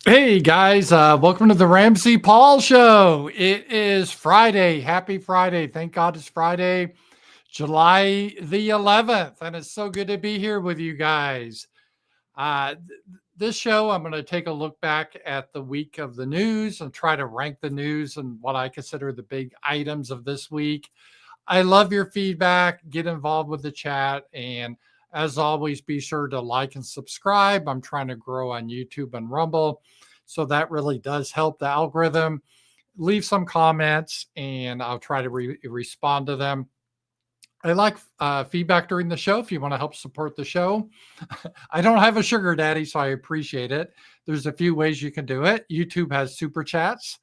Hey guys, welcome to the RAMZPAUL show. It is Friday. Happy Friday. Thank God it's Friday, July the 11th. And it's so good to be here with you guys. This show, I'm going to take a look back at the week of the news and try to rank the news and what I consider the big items of this week. I love your feedback. Get involved with the chat. And as always, be sure to like and subscribe. I'm trying to grow on YouTube and Rumble. So that really does help the algorithm. Leave some comments and I'll try to respond to them. I like feedback during the show if you want to help support the show. I don't have a sugar daddy, so I appreciate it. There's a few ways you can do it. YouTube has SuperChats.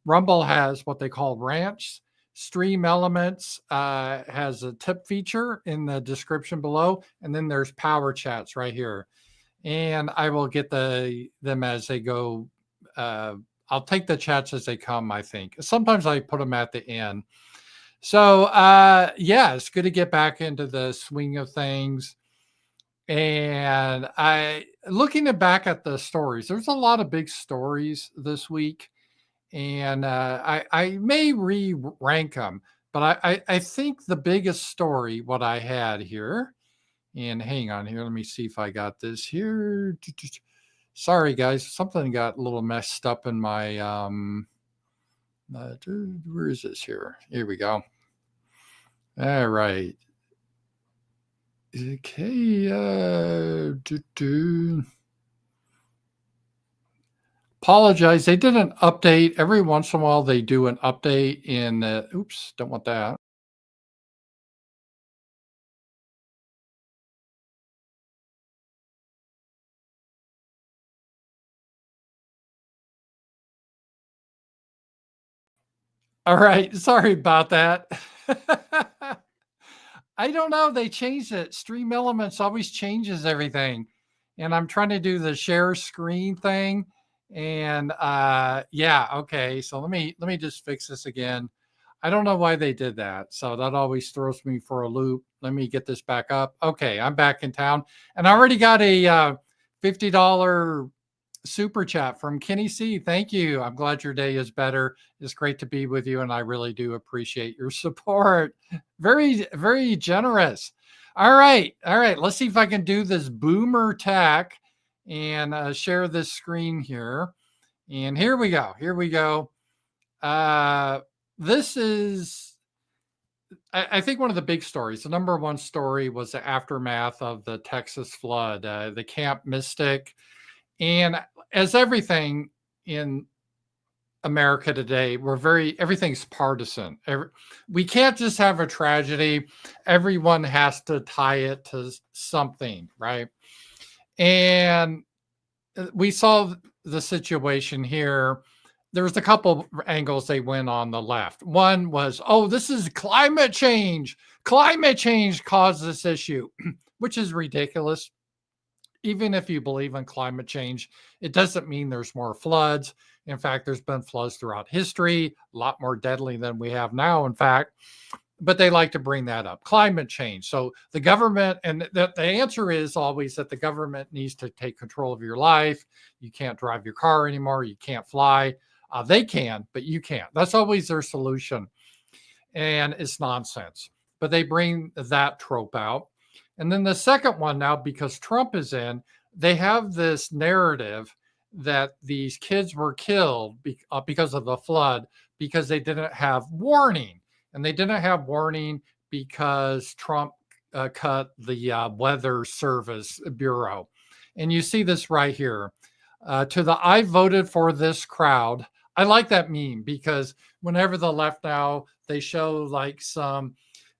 Rumble has what they call Rants. Streamelements has a tip feature in the description below. And then there's Powerchats right here. And I will get them as they go. I'll take the chats as they come, I think. Sometimes I put them at the end. So, yeah, it's good to get back into the swing of things. And looking back at the stories, there's a lot of big stories this week. And I may re-rank them, but I think the biggest story, what I had here, and hang on here, let me see if I got this here. Sorry, guys, something got a little messed up in my, where is this here? Here we go. All right. Okay. Apologize. They did an update. Every once in a while, they do an update in, oops, don't want that. All right. Sorry about that. I don't know. They changed it. Streamelements always changes everything. And I'm trying to do the share screen thing. And yeah, okay. So let me just fix this again. I don't know why they did that. So that always throws me for a loop. Let me get this back up. Okay, I'm back in town. And I already got a $50 super chat from Kenny C. Thank you. I'm glad your day is better. It's great to be with you, and I really do appreciate your support. Very, very generous. All right. Let's see if I can do this boomer tack and share this screen here. And here we go. This is, I think, one of the big stories. The number one story was the aftermath of the Texas flood, the Camp Mystic. And as everything in America today, everything's partisan. We can't just have a tragedy. Everyone has to tie it to something, right? And we saw the situation here. There was a couple angles they went on the left. One was, oh, this is climate change. Climate change caused this issue, which is ridiculous. Even if you believe in climate change, it doesn't mean there's more floods. In fact, there's been floods throughout history, a lot more deadly than we have now, in fact. But they like to bring that up, climate change. So the government, and the answer is always that the government needs to take control of your life. You can't drive your car anymore. You can't fly. They can, but you can't. That's always their solution. And it's nonsense. But they bring that trope out. And then the second one now, because Trump is in, they have this narrative that these kids were killed because of the flood, because they didn't have warning. And they didn't have warning because Trump cut the Weather Service Bureau. And you see this right here. To the I voted for this crowd. I like that meme because whenever the left now, they show like some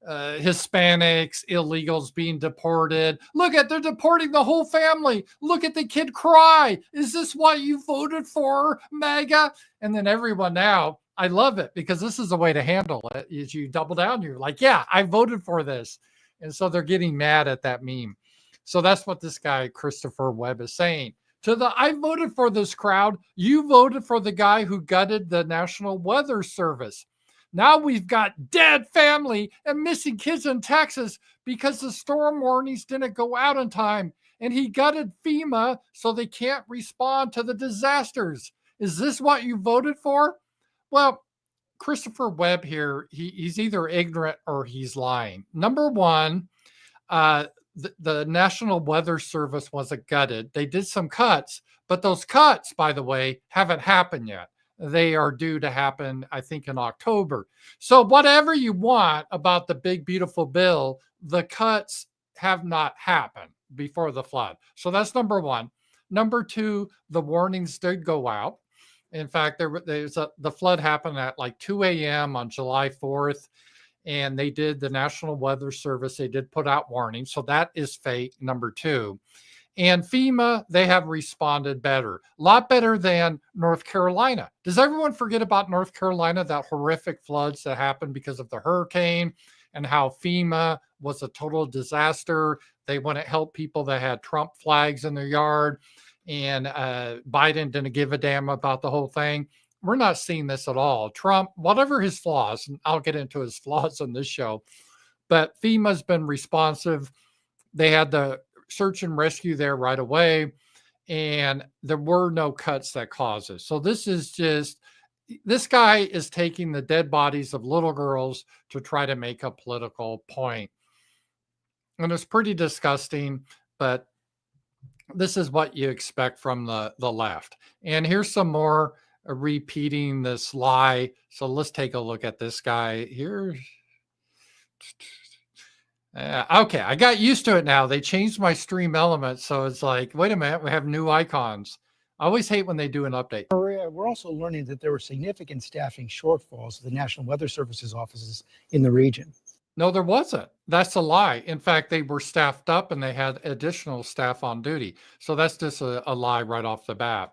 Hispanics, illegals being deported. They're deporting the whole family. Look at the kid cry. Is this why you voted for MAGA? And then everyone now, I love it because this is a way to handle it. Is you double down. You're like, yeah, I voted for this. And so they're getting mad at that meme. So that's what this guy, Christopher Webb, is saying. To the I voted for this crowd, you voted for the guy who gutted the National Weather Service. Now we've got dead family and missing kids in Texas because the storm warnings didn't go out in time. and he gutted FEMA so they can't respond to the disasters. Is this what you voted for? Well, Christopher Webb here, he's either ignorant or he's lying. Number one, the National Weather Service wasn't gutted. They did some cuts, but those cuts, by the way, haven't happened yet. They are due to happen, I think, in October. So whatever you want about the big, beautiful bill, the cuts have not happened before the flood. So that's number one. Number two, the warnings did go out. In fact, the flood happened at like 2 a.m. on July 4th, and the National Weather Service, they did put out warnings. So that is fake, number two. And FEMA, they have responded better, a lot better than North Carolina. Does everyone forget about North Carolina, that horrific floods that happened because of the hurricane, and how FEMA was a total disaster? They wouldn't help people that had Trump flags in their yard, and Biden didn't give a damn about the whole thing. We're not seeing this at all. Trump, whatever his flaws, and I'll get into his flaws on this show, but FEMA's been responsive. They had the search and rescue there right away, and there were no cuts that caused it. So this guy is taking the dead bodies of little girls to try to make a political point. And it's pretty disgusting, but this is what you expect from the left. And here's some more repeating this lie. So let's take a look at this guy here. Okay, I got used to it now. They changed my Streamelements, so it's like, wait a minute, we have new icons. I always hate when they do an update. Maria, we're also learning that there were significant staffing shortfalls at the National Weather Service's offices in the region. No, there wasn't. That's a lie. In fact, they were staffed up and they had additional staff on duty. So that's just a lie right off the bat.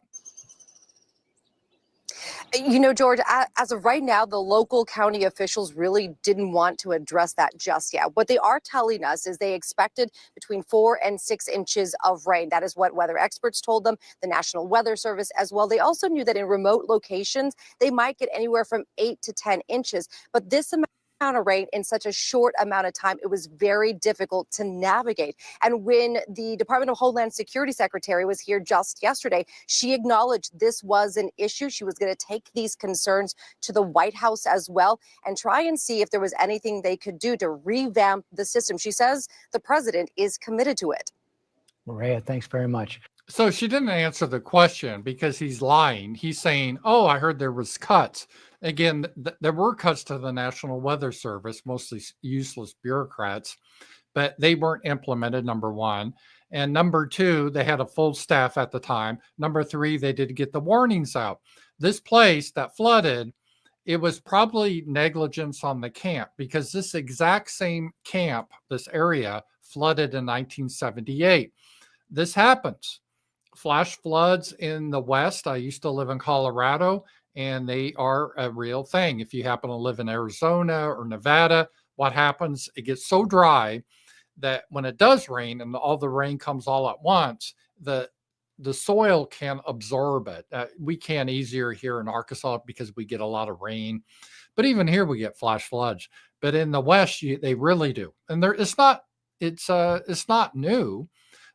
You know, George, as of right now, the local county officials really didn't want to address that just yet. What they are telling us is they expected between 4 and 6 inches of rain. That is what weather experts told them, the National Weather Service as well. They also knew that in remote locations, they might get anywhere from 8 to 10 inches. But this amount of rain in such a short amount of time, it was very difficult to navigate. And when the Department of Homeland Security Secretary was here just yesterday, she acknowledged this was an issue. She was going to take these concerns to the White House as well and try and see if there was anything they could do to revamp the system. She says the president is committed to it. Maria, thanks very much. So she didn't answer the question because he's lying. He's saying, oh, I heard there was cuts. Again, there were cuts to the National Weather Service, mostly useless bureaucrats, but they weren't implemented, number one. And number two, they had a full staff at the time. Number three, they did get the warnings out. This place that flooded, it was probably negligence on the camp, because this exact same camp, this area, flooded in 1978. This happens. Flash floods in the West. I used to live in Colorado, and they are a real thing. If you happen to live in Arizona or Nevada, what happens? It gets so dry that when it does rain and all the rain comes all at once, the soil can absorb it. We can easier here in Arkansas because we get a lot of rain, but even here we get flash floods. But in the West, they really do, and it's not new.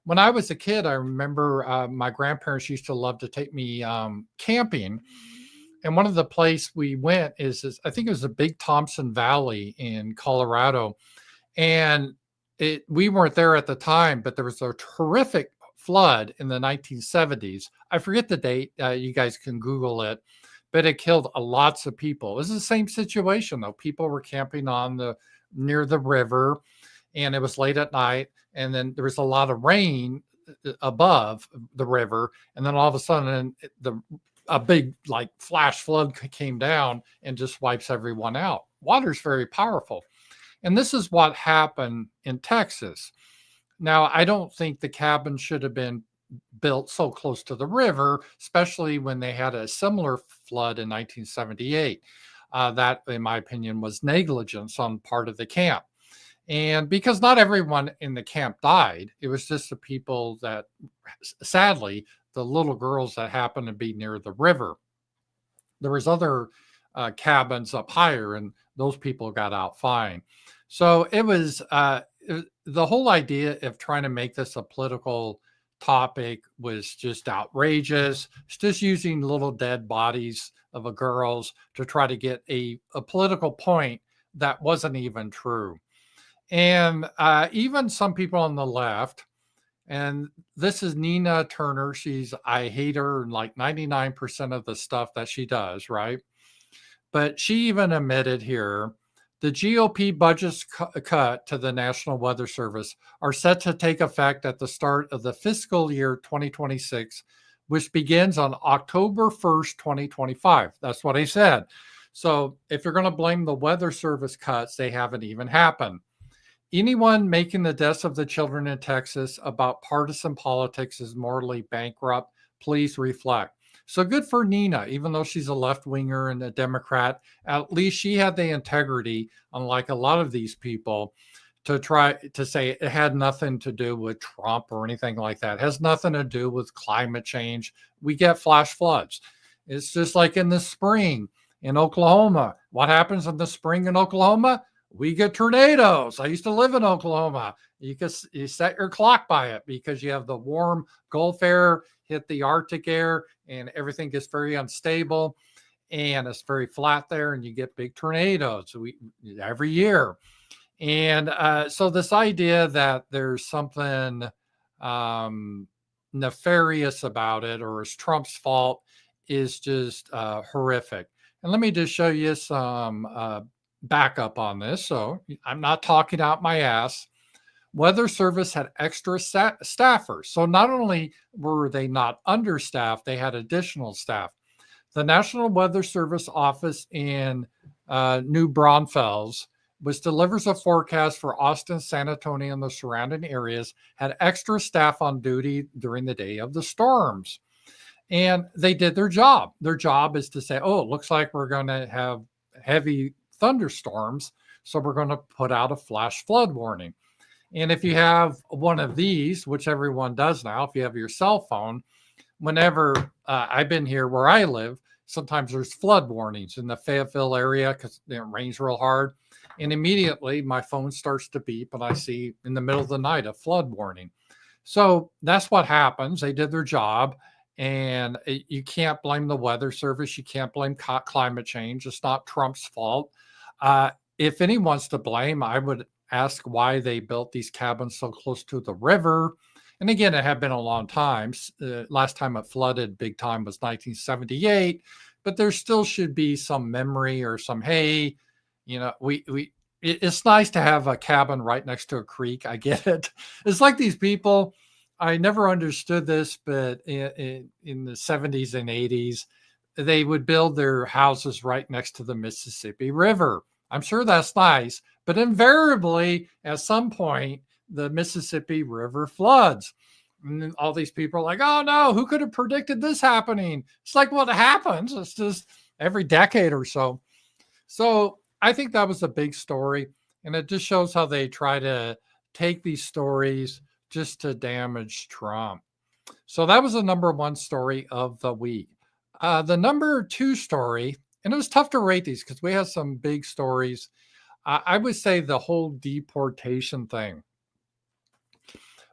When I was a kid, I remember my grandparents used to love to take me camping. And one of the places we went is I think it was the Big Thompson Valley in Colorado. And we weren't there at the time, but there was a terrific flood in the 1970s. I forget the date. You guys can Google it. But it killed lots of people. It was the same situation, though. People were camping near the river, and it was late at night. And then there was a lot of rain above the river. And then all of a sudden, a big flash flood came down and just wipes everyone out. Water's very powerful. And this is what happened in Texas. Now, I don't think the cabin should have been built so close to the river, especially when they had a similar flood in 1978. That, in my opinion, was negligence on part of the camp. And because not everyone in the camp died, it was just the people that, sadly, the little girls that happened to be near the river. There was other cabins up higher, and those people got out fine. So it was the whole idea of trying to make this a political topic was just outrageous. It's just using little dead bodies of girls to try to get a political point that wasn't even true. And even some people on the left, and this is Nina Turner. I hate her like 99% of the stuff that she does, right? But she even admitted here the GOP budget's cut to the National Weather Service are set to take effect at the start of the fiscal year 2026, which begins on October 1st, 2025. That's what I said. So if you're going to blame the Weather Service cuts, they haven't even happened. Anyone making the deaths of the children in Texas about partisan politics is morally bankrupt. Please reflect. So good for Nina, even though she's a left-winger and a Democrat, at least she had the integrity, unlike a lot of these people, to try to say it had nothing to do with Trump or anything like that. It has nothing to do with climate change. We get flash floods. It's just like in the spring in Oklahoma. What happens in the spring in Oklahoma? We get tornadoes. I used to live in Oklahoma. You set your clock by it because you have the warm Gulf air hit the Arctic air and everything gets very unstable and it's very flat there and you get big tornadoes every year. And so this idea that there's something nefarious about it or it's Trump's fault is just horrific. And let me just show you some backup on this. So I'm not talking out my ass. Weather Service had extra staffers. So not only were they not understaffed, they had additional staff. The National Weather Service office in New Braunfels, which delivers a forecast for Austin, San Antonio, and the surrounding areas, had extra staff on duty during the day of the storms. And they did their job. Their job is to say, oh, it looks like we're going to have heavy thunderstorms, so we're going to put out a flash flood warning. And if you have one of these, which everyone does now, if you have your cell phone, whenever I've been here where I live, sometimes there's flood warnings in the Fayetteville area because it rains real hard. And immediately my phone starts to beep and I see in the middle of the night a flood warning. So that's what happens. They did their job. And you can't blame the Weather Service. You can't blame climate change. It's not Trump's fault. If anyone's to blame, I would ask why they built these cabins so close to the river. And again, it had been a long time. Last time it flooded big time was 1978. But there still should be some memory or some, hey, you know, it's nice to have a cabin right next to a creek. I get it. It's like these people. I never understood this, but in the 70s and 80s, they would build their houses right next to the Mississippi River. I'm sure that's nice, but invariably, at some point, the Mississippi River floods. And all these people are like, oh no, who could have predicted this happening? It's like what happens. It's just every decade or so. So I think that was a big story. And it just shows how they try to take these stories just to damage Trump. So that was the number one story of the week. The number two story, and it was tough to rate these because we have some big stories. I would say the whole deportation thing,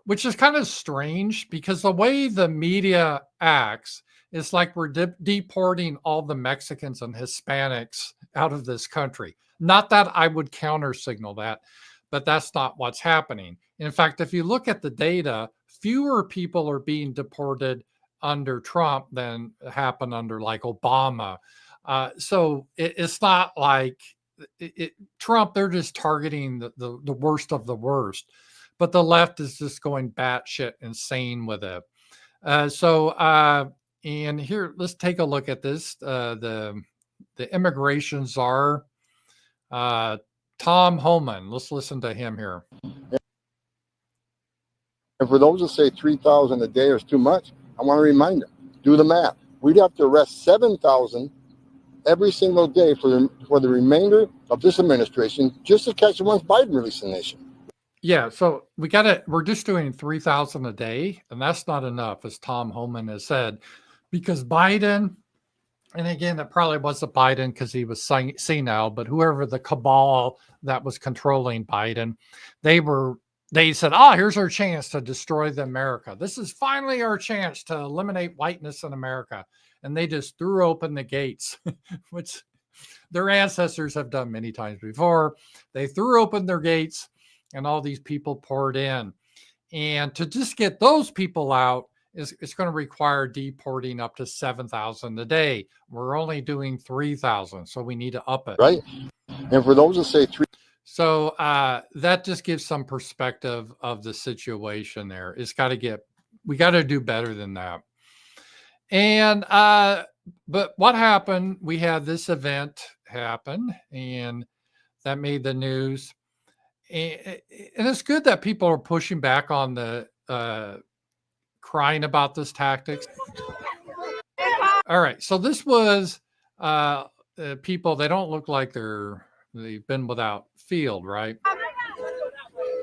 which is kind of strange because the way the media acts is like we're deporting all the Mexicans and Hispanics out of this country. Not that I would counter signal that, but that's not what's happening. In fact, if you look at the data, fewer people are being deported under Trump than happened under like Obama. So it's not like Trump, they're just targeting the worst of the worst, but the left is just going batshit insane with it. And here, let's take a look at this. The immigration czar, Tom Homan. Let's listen to him here. And for those that say 3,000 a day is too much, I want to remind them, do the math. We'd have to arrest 7,000 every single day for the remainder of this administration just to catch once Biden released the nation. Yeah, so we're just doing 3,000 a day, and that's not enough, as Tom Homan has said, because Biden, and again, it probably wasn't Biden because he was senile, but whoever the cabal that was controlling Biden, they were, they said, oh, here's our chance to destroy the America. This is finally our chance to eliminate whiteness in America. And they just threw open the gates, which their ancestors have done many times before. They threw open their gates and all these people poured in. And to just get those people out, it's going to require deporting up to 7,000 a day. We're only doing 3,000, so we need to up it. Right. And for those that say three. So that just gives some perspective of the situation there. We got to do better than that. And, but what happened? We had this event happen and that made the news. And it's good that people are pushing back on the crying about this tactics. All right. So this was people, they don't look like they've been without field, right?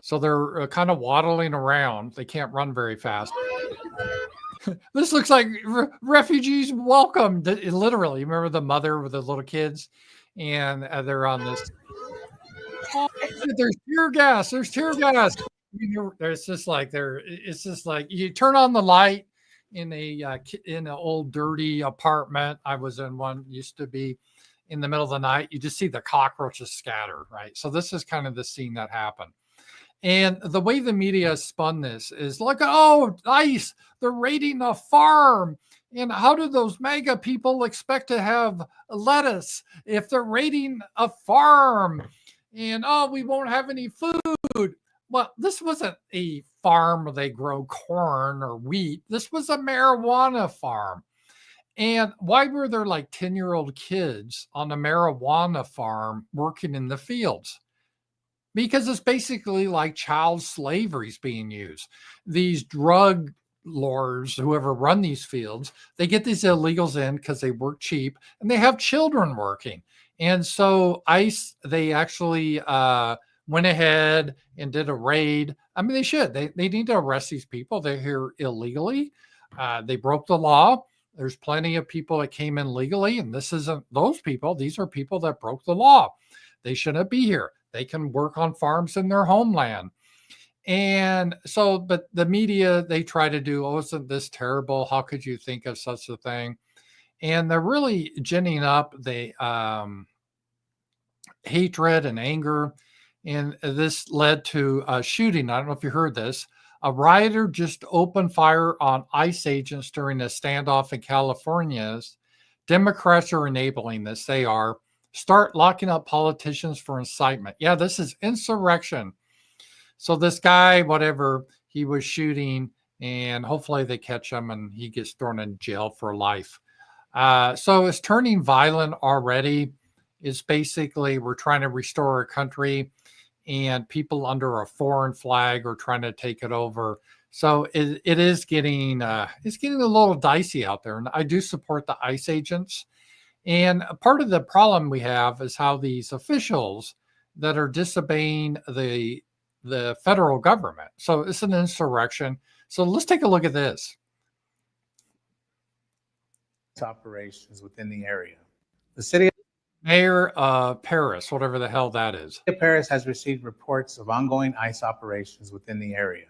So they're kind of waddling around. They can't run very fast. This looks like refugees welcome. Literally, remember the mother with the little kids, and they're on this. Oh, there's tear gas. There's tear gas. It's just like you turn on the light in an old dirty apartment. I was in one, used to be in the middle of the night. You just see the cockroaches scatter, right? So this is kind of the scene that happened. And the way the media spun this is like, oh, ICE, they're raiding a farm. And how do those MAGA people expect to have lettuce if they're raiding a farm? And, oh, we won't have any food. Well, this wasn't a farm where they grow corn or wheat. This was a marijuana farm. And why were there like 10-year-old kids on a marijuana farm working in the fields? Because it's basically like child slavery is being used. These drug lords, whoever run these fields, they get these illegals in because they work cheap and they have children working. And so ICE, they actually went ahead and did a raid. I mean, they should. They need to arrest these people. They're here illegally. They broke the law. There's plenty of people that came in legally, and this isn't those people. These are people that broke the law. They shouldn't be here. They can work on farms in their homeland. And so, but the media, they try to do, oh, isn't this terrible? How could you think of such a thing? And they're really ginning up the hatred and anger. And this led to a shooting. I don't know if you heard this. A rioter just opened fire on ICE agents during a standoff in California. Democrats are enabling this. They are. Start locking up politicians for incitement. Yeah, this is insurrection. So this guy, whatever, he was shooting, and hopefully they catch him and he gets thrown in jail for life. So it's turning violent already. It's basically we're trying to restore our country, and people under a foreign flag are trying to take it over. So it is getting it's getting a little dicey out there, and I do support the ICE agents. And part of the problem we have is how these officials that are disobeying the federal government. So it's an insurrection. So let's take a look at this. Operations within the area. The city Mayor of Paris, whatever the hell that is. of Paris has received reports of ongoing ICE operations within the area.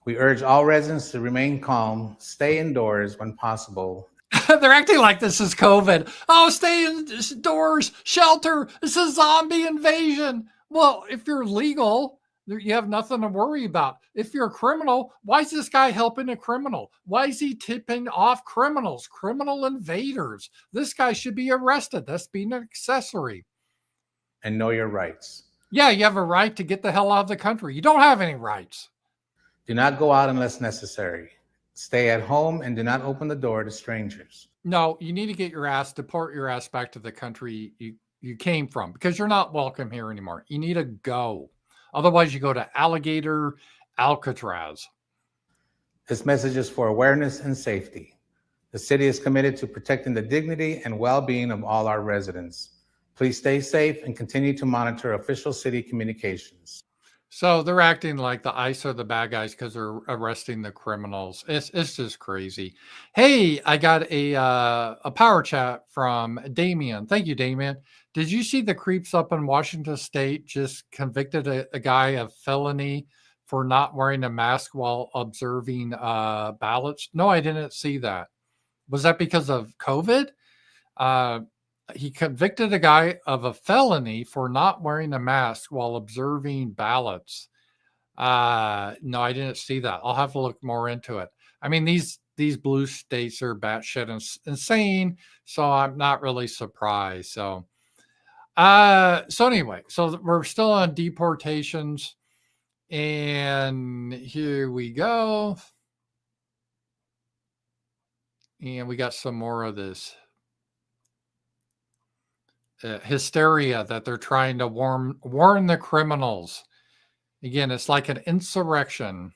We urge all residents to remain calm, stay indoors when possible. They're acting like this is COVID. Oh, stay indoors, shelter. This is a zombie invasion. Well, if you're legal, you have nothing to worry about. If you're a criminal, why is this guy helping a criminal? Why is he tipping off criminals, criminal invaders? This guy should be arrested. That's being an accessory. And know your rights. Yeah, you have a right to get the hell out of the country. You don't have any rights. Do not go out unless necessary. Stay at home and do not open the door to strangers. No, you need to deport your ass back to the country you came from, because you're not welcome here anymore. You need to go. Otherwise, you go to Alligator Alcatraz. This message is for awareness and safety. The city is committed to protecting the dignity and well-being of all our residents. Please stay safe and continue to monitor official city communications. So they're acting like the ICE are the bad guys because they're arresting the criminals. It's just crazy. Hey, I got a power chat from Damien. Thank you, Damien. Did you see the creeps up in Washington State just convicted a guy of felony for not wearing a mask while observing ballots. No, I didn't see that. Was that because of COVID? He convicted a guy of a felony for not wearing a mask while observing ballots. No, I didn't see that. I'll have to look more into it. I mean, these blue states are batshit insane, so I'm not really surprised. So anyway, so we're still on deportations, and here we go. And we got some more of this hysteria that they're trying to warn the criminals. Again, it's like an insurrection.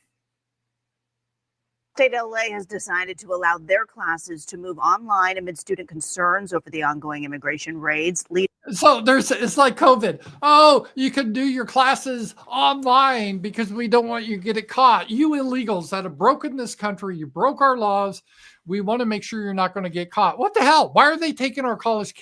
State LA has decided to allow their classes to move online amid student concerns over the ongoing immigration raids. So it's like COVID. Oh, you can do your classes online because we don't want you to get it caught. You illegals that have broken this country, you broke our laws. We want to make sure you're not going to get caught. What the hell? Why are they taking our college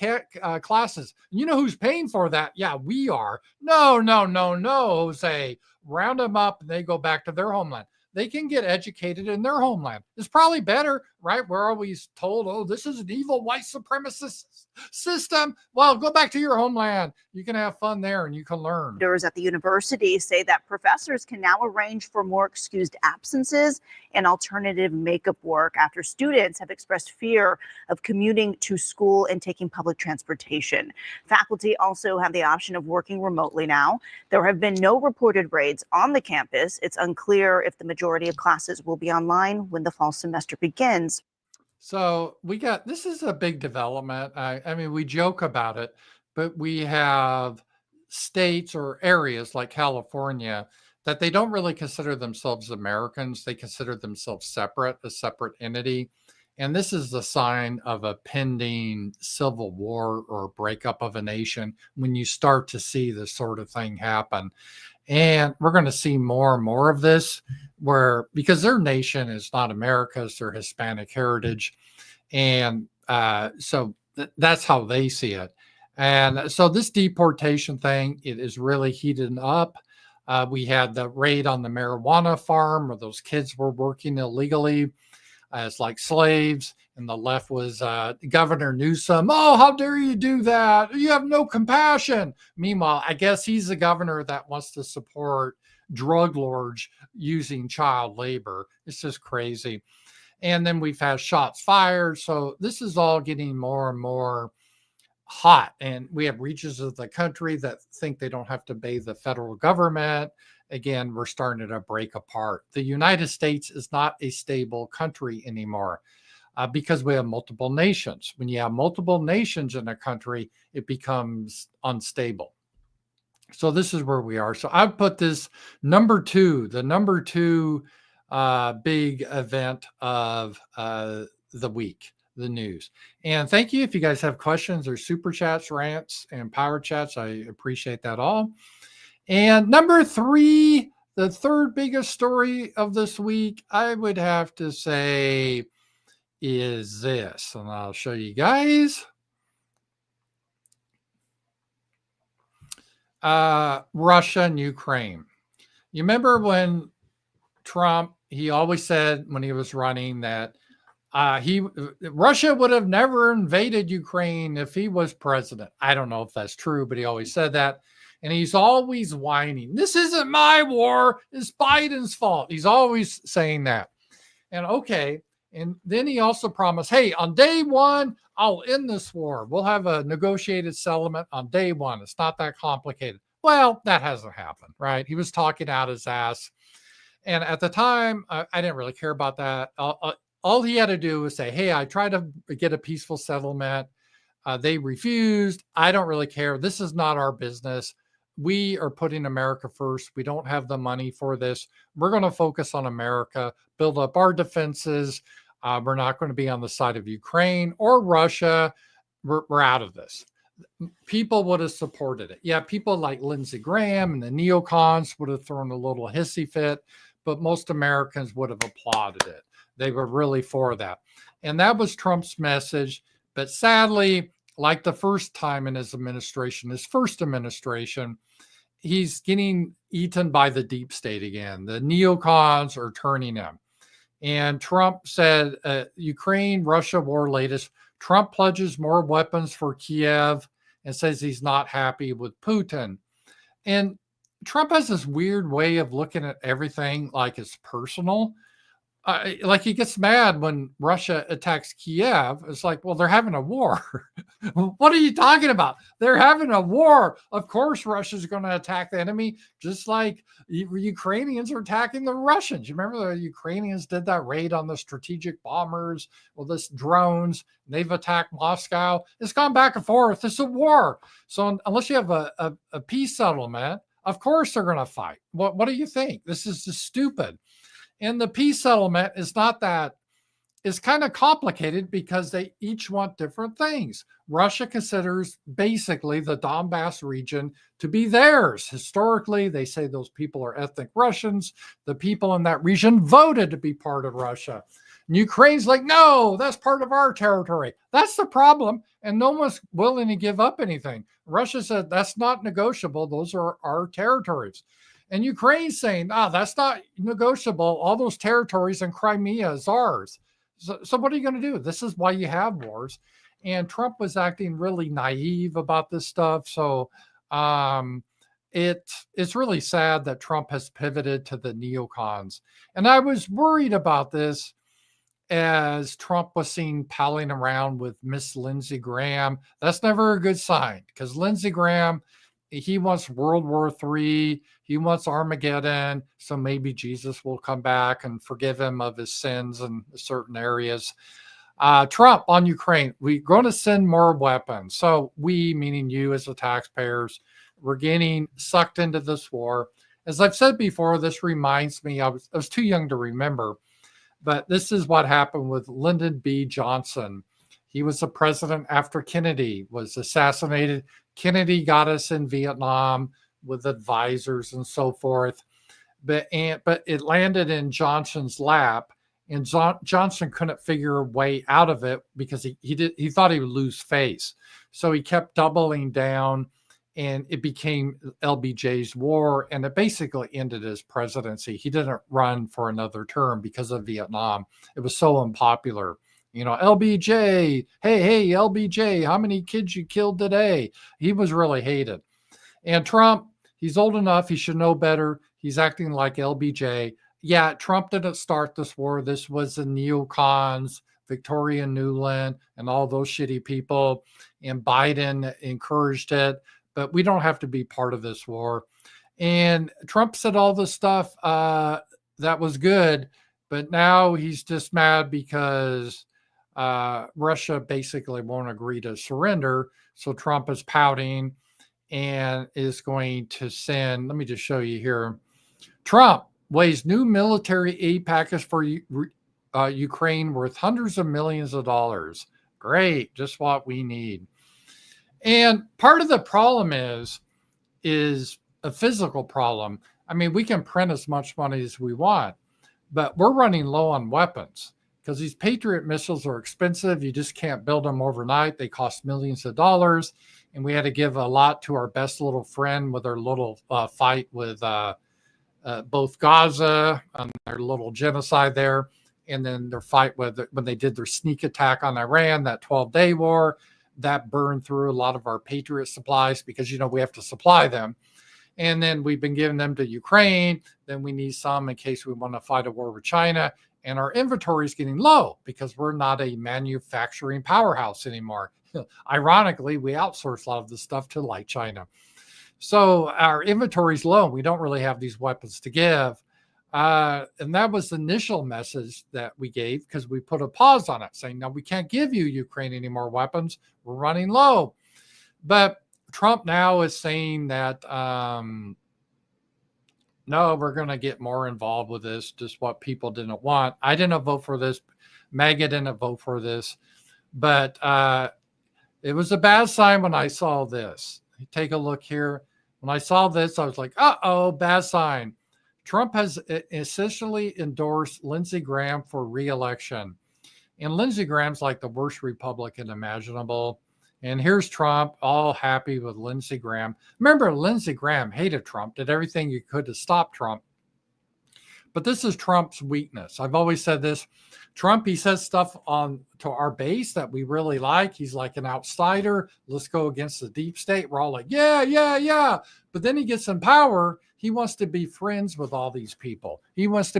classes? You know who's paying for that? Yeah, we are. No, Jose. Round them up and they go back to their homeland. They can get educated in their homeland. It's probably better, right? We're always told, oh, this is an evil white supremacist system. Well, go back to your homeland. You can have fun there and you can learn. Leaders at the university say that professors can now arrange for more excused absences and alternative makeup work after students have expressed fear of commuting to school and taking public transportation. Faculty also have the option of working remotely now. There have been no reported raids on the campus. It's unclear if the majority of classes will be online when the fall semester begins. So this is a big development. I mean, we joke about it, but we have states or areas like California that they don't really consider themselves Americans. They consider themselves a separate entity. And this is the sign of a pending civil war or breakup of a nation when you start to see this sort of thing happen. And we're going to see more and more of this because their nation is not America's, their Hispanic heritage. And so that's how they see it. And so this deportation thing, it is really heating up. We had the raid on the marijuana farm where those kids were working illegally as like slaves. And the left was Governor Newsom. Oh, how dare you do that? You have no compassion. Meanwhile, I guess he's the governor that wants to support drug lords using child labor. It's just crazy. And then we've had shots fired. So this is all getting more and more hot. And we have regions of the country that think they don't have to obey the federal government. Again, we're starting to break apart. The United States is not a stable country anymore. Because we have multiple nations. When you have multiple nations in a country, it becomes unstable. So this is where we are. So I've put this the number two big event of the week, the news. And thank you if you guys have questions or super chats, rants, and power chats. I appreciate that all. And number three, the third biggest story of this week, I would have to say, is this, and I'll show you guys. Russia and Ukraine. You remember when Trump, he always said when he was running that Russia would have never invaded Ukraine if he was president. I don't know if that's true, but he always said that. And he's always whining. This isn't my war. It's Biden's fault. He's always saying that. And okay. And then he also promised, hey, on day one, I'll end this war. We'll have a negotiated settlement on day one. It's not that complicated. Well, that hasn't happened, right? He was talking out his ass. And at the time, I didn't really care about that. All he had to do was say, hey, I tried to get a peaceful settlement. They refused. I don't really care. This is not our business. We are putting America first. We don't have the money for this. We're going to focus on America, build up our defenses. We're not going to be on the side of Ukraine or Russia. We're out of this. People would have supported it. Yeah, people like Lindsey Graham and the neocons would have thrown a little hissy fit, but most Americans would have applauded it. They were really for that. And that was Trump's message. But sadly, like the first time in his first administration, he's getting eaten by the deep state again. The neocons are turning him. And Trump said, Ukraine-Russia war latest, Trump pledges more weapons for Kiev and says he's not happy with Putin. And Trump has this weird way of looking at everything like it's personal. Like he gets mad when Russia attacks Kiev. It's like, well, they're having a war. What are you talking about? They're having a war. Of course, Russia's going to attack the enemy, just like Ukrainians are attacking the Russians. You remember the Ukrainians did that raid on the strategic bombers, well, this drones. They've attacked Moscow. It's gone back and forth. It's a war. So unless you have a peace settlement, of course they're going to fight. What do you think? This is just stupid. And the peace settlement is not that, it's kind of complicated because they each want different things. Russia considers basically the Donbass region to be theirs. Historically, they say those people are ethnic Russians. The people in that region voted to be part of Russia. And Ukraine's like, no, that's part of our territory. That's the problem. And no one's willing to give up anything. Russia said, that's not negotiable. Those are our territories. And Ukraine's saying, that's not negotiable. All those territories in Crimea is ours. So what are you going to do? This is why you have wars. And Trump was acting really naive about this stuff. So it's really sad that Trump has pivoted to the neocons. And I was worried about this as Trump was seen palling around with Miss Lindsey Graham. That's never a good sign because Lindsey Graham, he wants World War III. He wants Armageddon. So maybe Jesus will come back and forgive him of his sins in certain areas. Trump on Ukraine, we're going to send more weapons. So we, meaning you as the taxpayers, we're getting sucked into this war. As I've said before, this reminds me, I was too young to remember, but this is what happened with Lyndon B. Johnson. He was the president after Kennedy was assassinated. Kennedy got us in Vietnam with advisors and so forth, but it landed in Johnson's lap, and Johnson couldn't figure a way out of it because he thought he would lose face, so he kept doubling down, and it became LBJ's war, and it basically ended his presidency. He didn't run for another term because of Vietnam. It was so unpopular. You know, LBJ, hey, LBJ, how many kids you killed today? He was really hated. And Trump, he's old enough. He should know better. He's acting like LBJ. Yeah, Trump didn't start this war. This was the neocons, Victoria Nuland, and all those shitty people. And Biden encouraged it. But we don't have to be part of this war. And Trump said all this stuff that was good. But now he's just mad because Russia basically won't agree to surrender. So Trump is pouting and is going to send, let me just show you here. Trump weighs new military aid package for Ukraine worth hundreds of millions of dollars. Great, just what we need. And part of the problem is a physical problem. I mean, we can print as much money as we want, but we're running low on weapons because these Patriot missiles are expensive. You just can't build them overnight. They cost millions of dollars. And we had to give a lot to our best little friend with their little fight with both Gaza and their little genocide there. And then their fight with when they did their sneak attack on Iran, that 12-day war, that burned through a lot of our Patriot supplies because, you know, we have to supply them. And then we've been giving them to Ukraine. Then we need some in case we want to fight a war with China. And our inventory is getting low because we're not a manufacturing powerhouse anymore. Ironically, we outsource a lot of this stuff to like China. So our inventory is low. We don't really have these weapons to give. And that was the initial message that we gave because we put a pause on it saying, no, we can't give you Ukraine any more weapons. We're running low. But Trump now is saying that, no, we're going to get more involved with this, just what people didn't want. I didn't vote for this. MAGA didn't vote for this. But it was a bad sign when I saw this. Take a look here. When I saw this, I was like, uh-oh, bad sign. Trump has essentially endorsed Lindsey Graham for re-election. And Lindsey Graham's like the worst Republican imaginable. And here's Trump all happy with Lindsey Graham. Remember, Lindsey Graham hated Trump, did everything you could to stop Trump. But this is Trump's weakness. I've always said this. Trump, he says stuff on to our base that we really like. He's like an outsider. Let's go against the deep state. We're all like, yeah, yeah, yeah. But then he gets in power. He wants to be friends with all these people. He wants the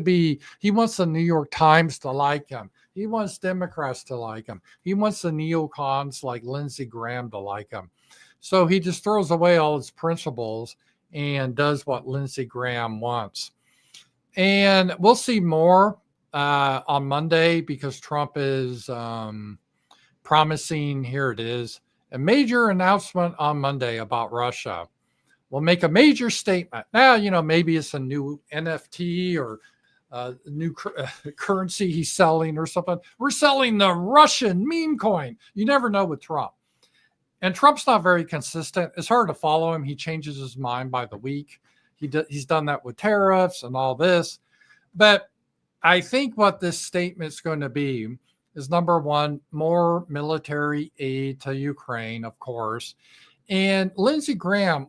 New York Times to like him. He wants Democrats to like him. He wants the neocons like Lindsey Graham to like him. So he just throws away all his principles and does what Lindsey Graham wants. And we'll see more on Monday because Trump is promising, here it is, a major announcement on Monday about Russia. We'll make a major statement. Now, maybe it's a new NFT or new currency he's selling or something. We're selling the Russian meme coin. You never know with Trump. And Trump's not very consistent. It's hard to follow him. He changes his mind by the week. He's done that with tariffs and all this. But I think what this statement's going to be is, number one, more military aid to Ukraine, of course. And what Lindsey Graham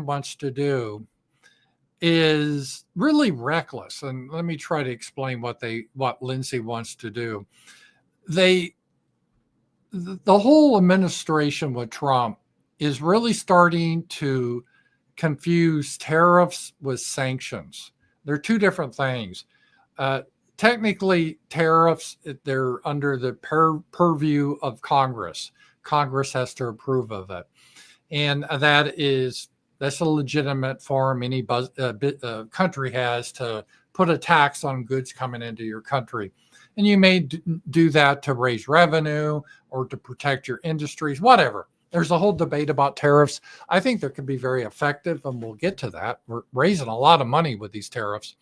wants to do is really reckless. And let me try to explain what Lindsey wants to do. The whole administration with Trump is really starting to confuse tariffs with sanctions. They're two different things. Technically, tariffs, they're under the purview of Congress. Congress has to approve of it. And that's a legitimate form any country has to put a tax on goods coming into your country. And you may do that to raise revenue or to protect your industries, whatever. There's a whole debate about tariffs. I think they can be very effective, and we'll get to that. We're raising a lot of money with these tariffs.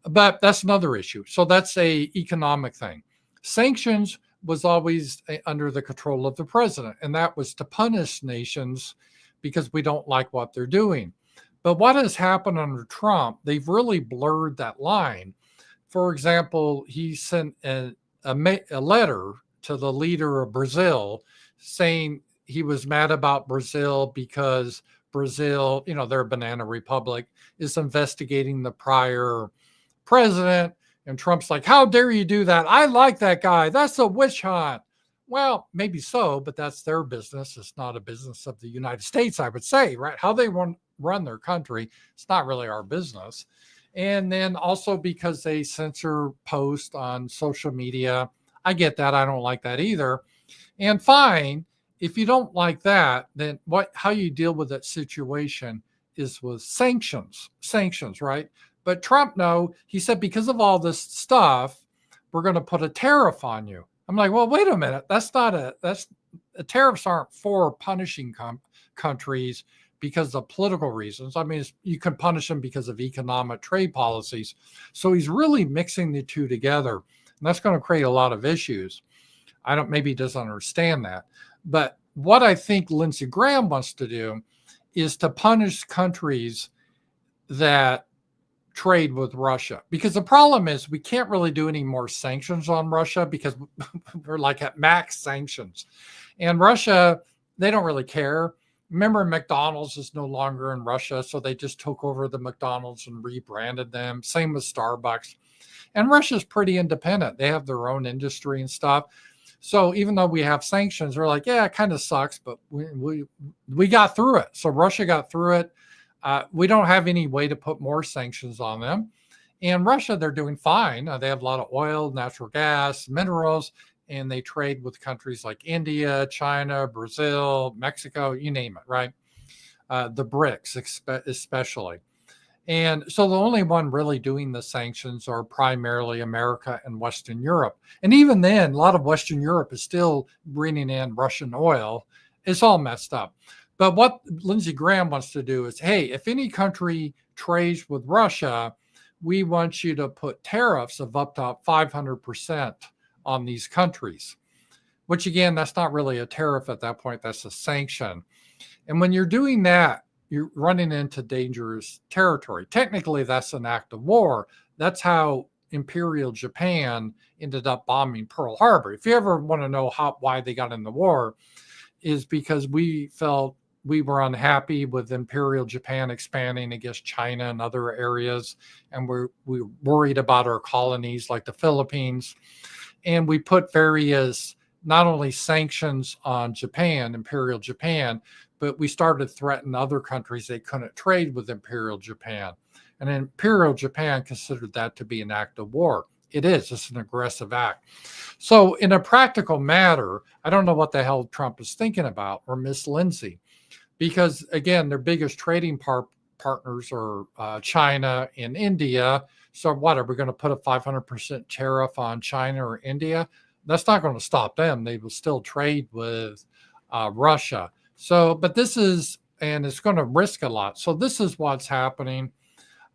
But that's another issue. So that's an economic thing. Sanctions was always under the control of the president, and that was to punish nations because we don't like what they're doing. But what has happened under Trump, they've really blurred that line. For example, he sent a letter to the leader of Brazil saying he was mad about Brazil because Brazil, they're a banana republic, is investigating the prior president. And Trump's like, how dare you do that? I like that guy. That's a witch hunt. Well, maybe so, but that's their business. It's not a business of the United States, I would say, right? How they run their country, it's not really our business. And then also because they censor posts on social media. I get that. I don't like that either. And fine, if you don't like that, then how you deal with that situation is with sanctions, right? But Trump, no, he said, because of all this stuff, we're going to put a tariff on you. I'm like, well, wait a minute. Tariffs aren't for punishing countries because of political reasons. I mean, you can punish them because of economic trade policies. So he's really mixing the two together. And that's going to create a lot of issues. Maybe he doesn't understand that. But what I think Lindsey Graham wants to do is to punish countries that trade with Russia. Because the problem is we can't really do any more sanctions on Russia because we're like at max sanctions. And Russia, they don't really care. Remember, McDonald's is no longer in Russia, so they just took over the McDonald's and rebranded them. Same with Starbucks. And Russia's pretty independent. They have their own industry and stuff. So even though we have sanctions, we're like, yeah, it kind of sucks, but we got through it. So Russia got through it. We don't have any way to put more sanctions on them. And Russia, they're doing fine. They have a lot of oil, natural gas, minerals, and they trade with countries like India, China, Brazil, Mexico, you name it, right? The BRICS especially. And so the only one really doing the sanctions are primarily America and Western Europe. And even then, a lot of Western Europe is still bringing in Russian oil. It's all messed up. But what Lindsey Graham wants to do is, hey, if any country trades with Russia, we want you to put tariffs of up to 500% on these countries, which again, that's not really a tariff at that point. That's a sanction. And when you're doing that, you're running into dangerous territory. Technically, that's an act of war. That's how Imperial Japan ended up bombing Pearl Harbor. If you ever want to know why they got in the war, is because we felt we were unhappy with Imperial Japan expanding against China and other areas, and we're worried about our colonies like the Philippines. And we put various, not only sanctions on Japan, Imperial Japan, but we started threatening other countries they couldn't trade with Imperial Japan. And Imperial Japan considered that to be an act of war. It is. It's an aggressive act. So in a practical matter, I don't know what the hell Trump is thinking about, or Miss Lindsay, because again, their biggest trading partners are China and India. So what, are we going to put a 500% tariff on China or India? That's not going to stop them. They will still trade with Russia. So, but this is, and it's going to risk a lot. So this is what's happening.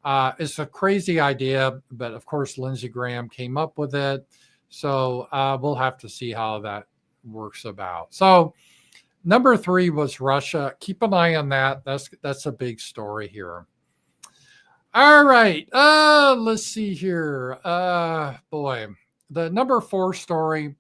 It's a crazy idea, but of course, Lindsey Graham came up with it. So we'll have to see how that works about. So number 3 was Russia. Keep an eye on that. That's a big story here. All right. Let's see here. Boy, the number 4 story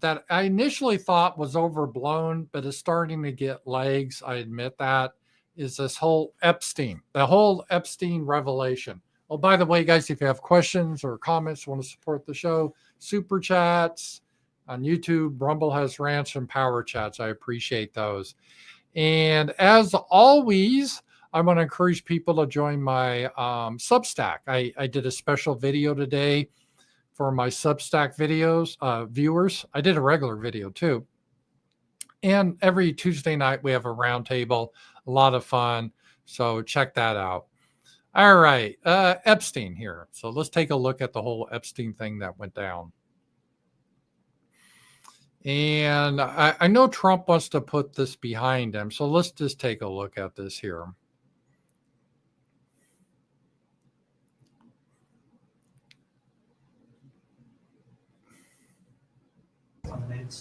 that I initially thought was overblown, but is starting to get legs, I admit that, is this whole Epstein, the whole Epstein revelation. Oh, by the way, guys, if you have questions or comments, want to support the show, Super Chats on YouTube, Rumble has Rants and Powerchats. I appreciate those. And as always, I want to encourage people to join my Substack. I did a special video today for my Substack videos, viewers. I did a regular video too. And every Tuesday night, we have a roundtable, a lot of fun. So check that out. All right, Epstein here. So let's take a look at the whole Epstein thing that went down. And I know Trump wants to put this behind him. So let's just take a look at this here.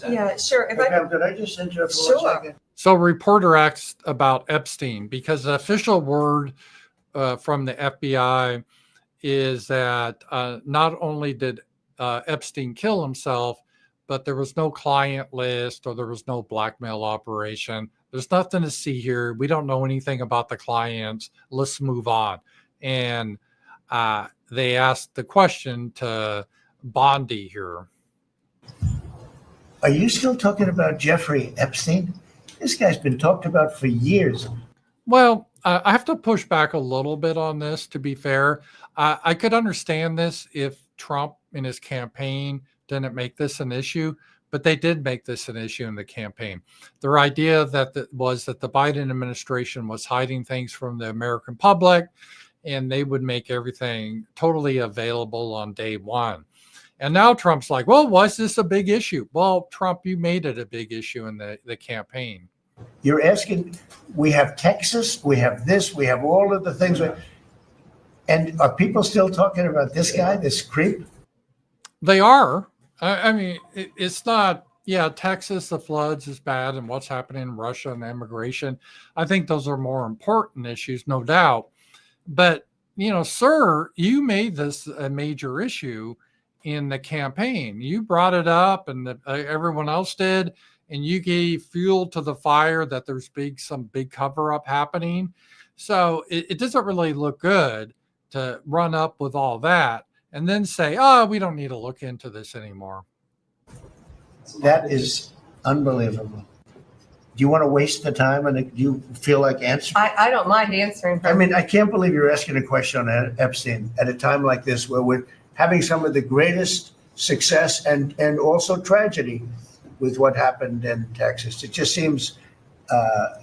Yeah, sure. If Okay, could I just interrupt for Sure. 1 second? So reporter asked about Epstein, because the official word from the FBI is that not only did Epstein kill himself, but there was no client list or there was no blackmail operation. There's nothing to see here. We don't know anything about the clients. Let's move on. And they asked the question to Bondi here. Are you still talking about Jeffrey Epstein? This guy's been talked about for years. Well, I have to push back a little bit on this, to be fair. I could understand this if Trump in his campaign didn't make this an issue, but they did make this an issue in the campaign. Their idea was that the Biden administration was hiding things from the American public, and they would make everything totally available on day one. And now Trump's like, well, why is this a big issue? Well, Trump, you made it a big issue in the campaign. You're asking, we have Texas, we have this, we have all of the things. And are people still talking about this guy, this creep? They are. I mean, it's not, yeah, Texas, the floods is bad, and what's happening in Russia and immigration. I think those are more important issues, no doubt. But, you know, sir, you made this a major issue in the campaign. You brought it up, and everyone else did, and you gave fuel to the fire that there's some big cover-up happening. So it doesn't really look good to run up with all that and then say, oh, we don't need to look into this anymore. That is unbelievable. Do you want to waste the time, and do you feel like answering? I don't mind answering. I mean, I can't believe you're asking a question on Epstein at a time like this, where we're having some of the greatest success and also tragedy with what happened in Texas. It just seems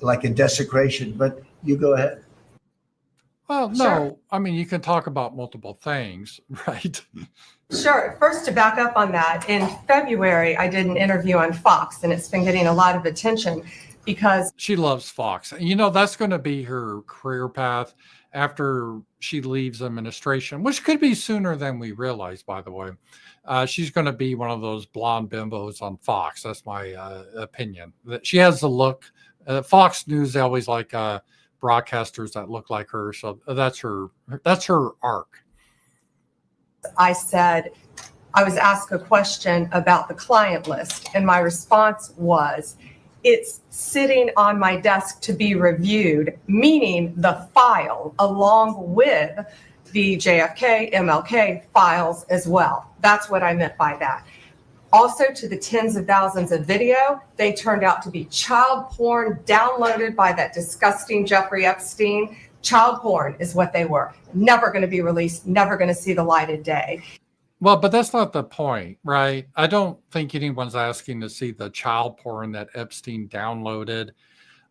like a desecration, but you go ahead. Well, no, Sure. I mean, you can talk about multiple things, right? Sure. First, to back up on that, in February, I did an interview on Fox, and it's been getting a lot of attention because She loves Fox. You know, that's going to be her career path after she leaves administration, which could be sooner than we realize, by the way. She's going to be one of those blonde bimbos on Fox. That's my opinion. She has the look. Fox News, they always like broadcasters that look like her. So that's her arc. I said, I was asked a question about the client list, and my response was, It's sitting on my desk to be reviewed, meaning the file along with the JFK, MLK files as well. That's what I meant by that. Also, to the tens of thousands of video, they turned out to be child porn downloaded by that disgusting Jeffrey Epstein. Child porn is what they were. Never going to be released, never going to see the light of day. Well, but that's not the point, right? I don't think anyone's asking to see the child porn that Epstein downloaded.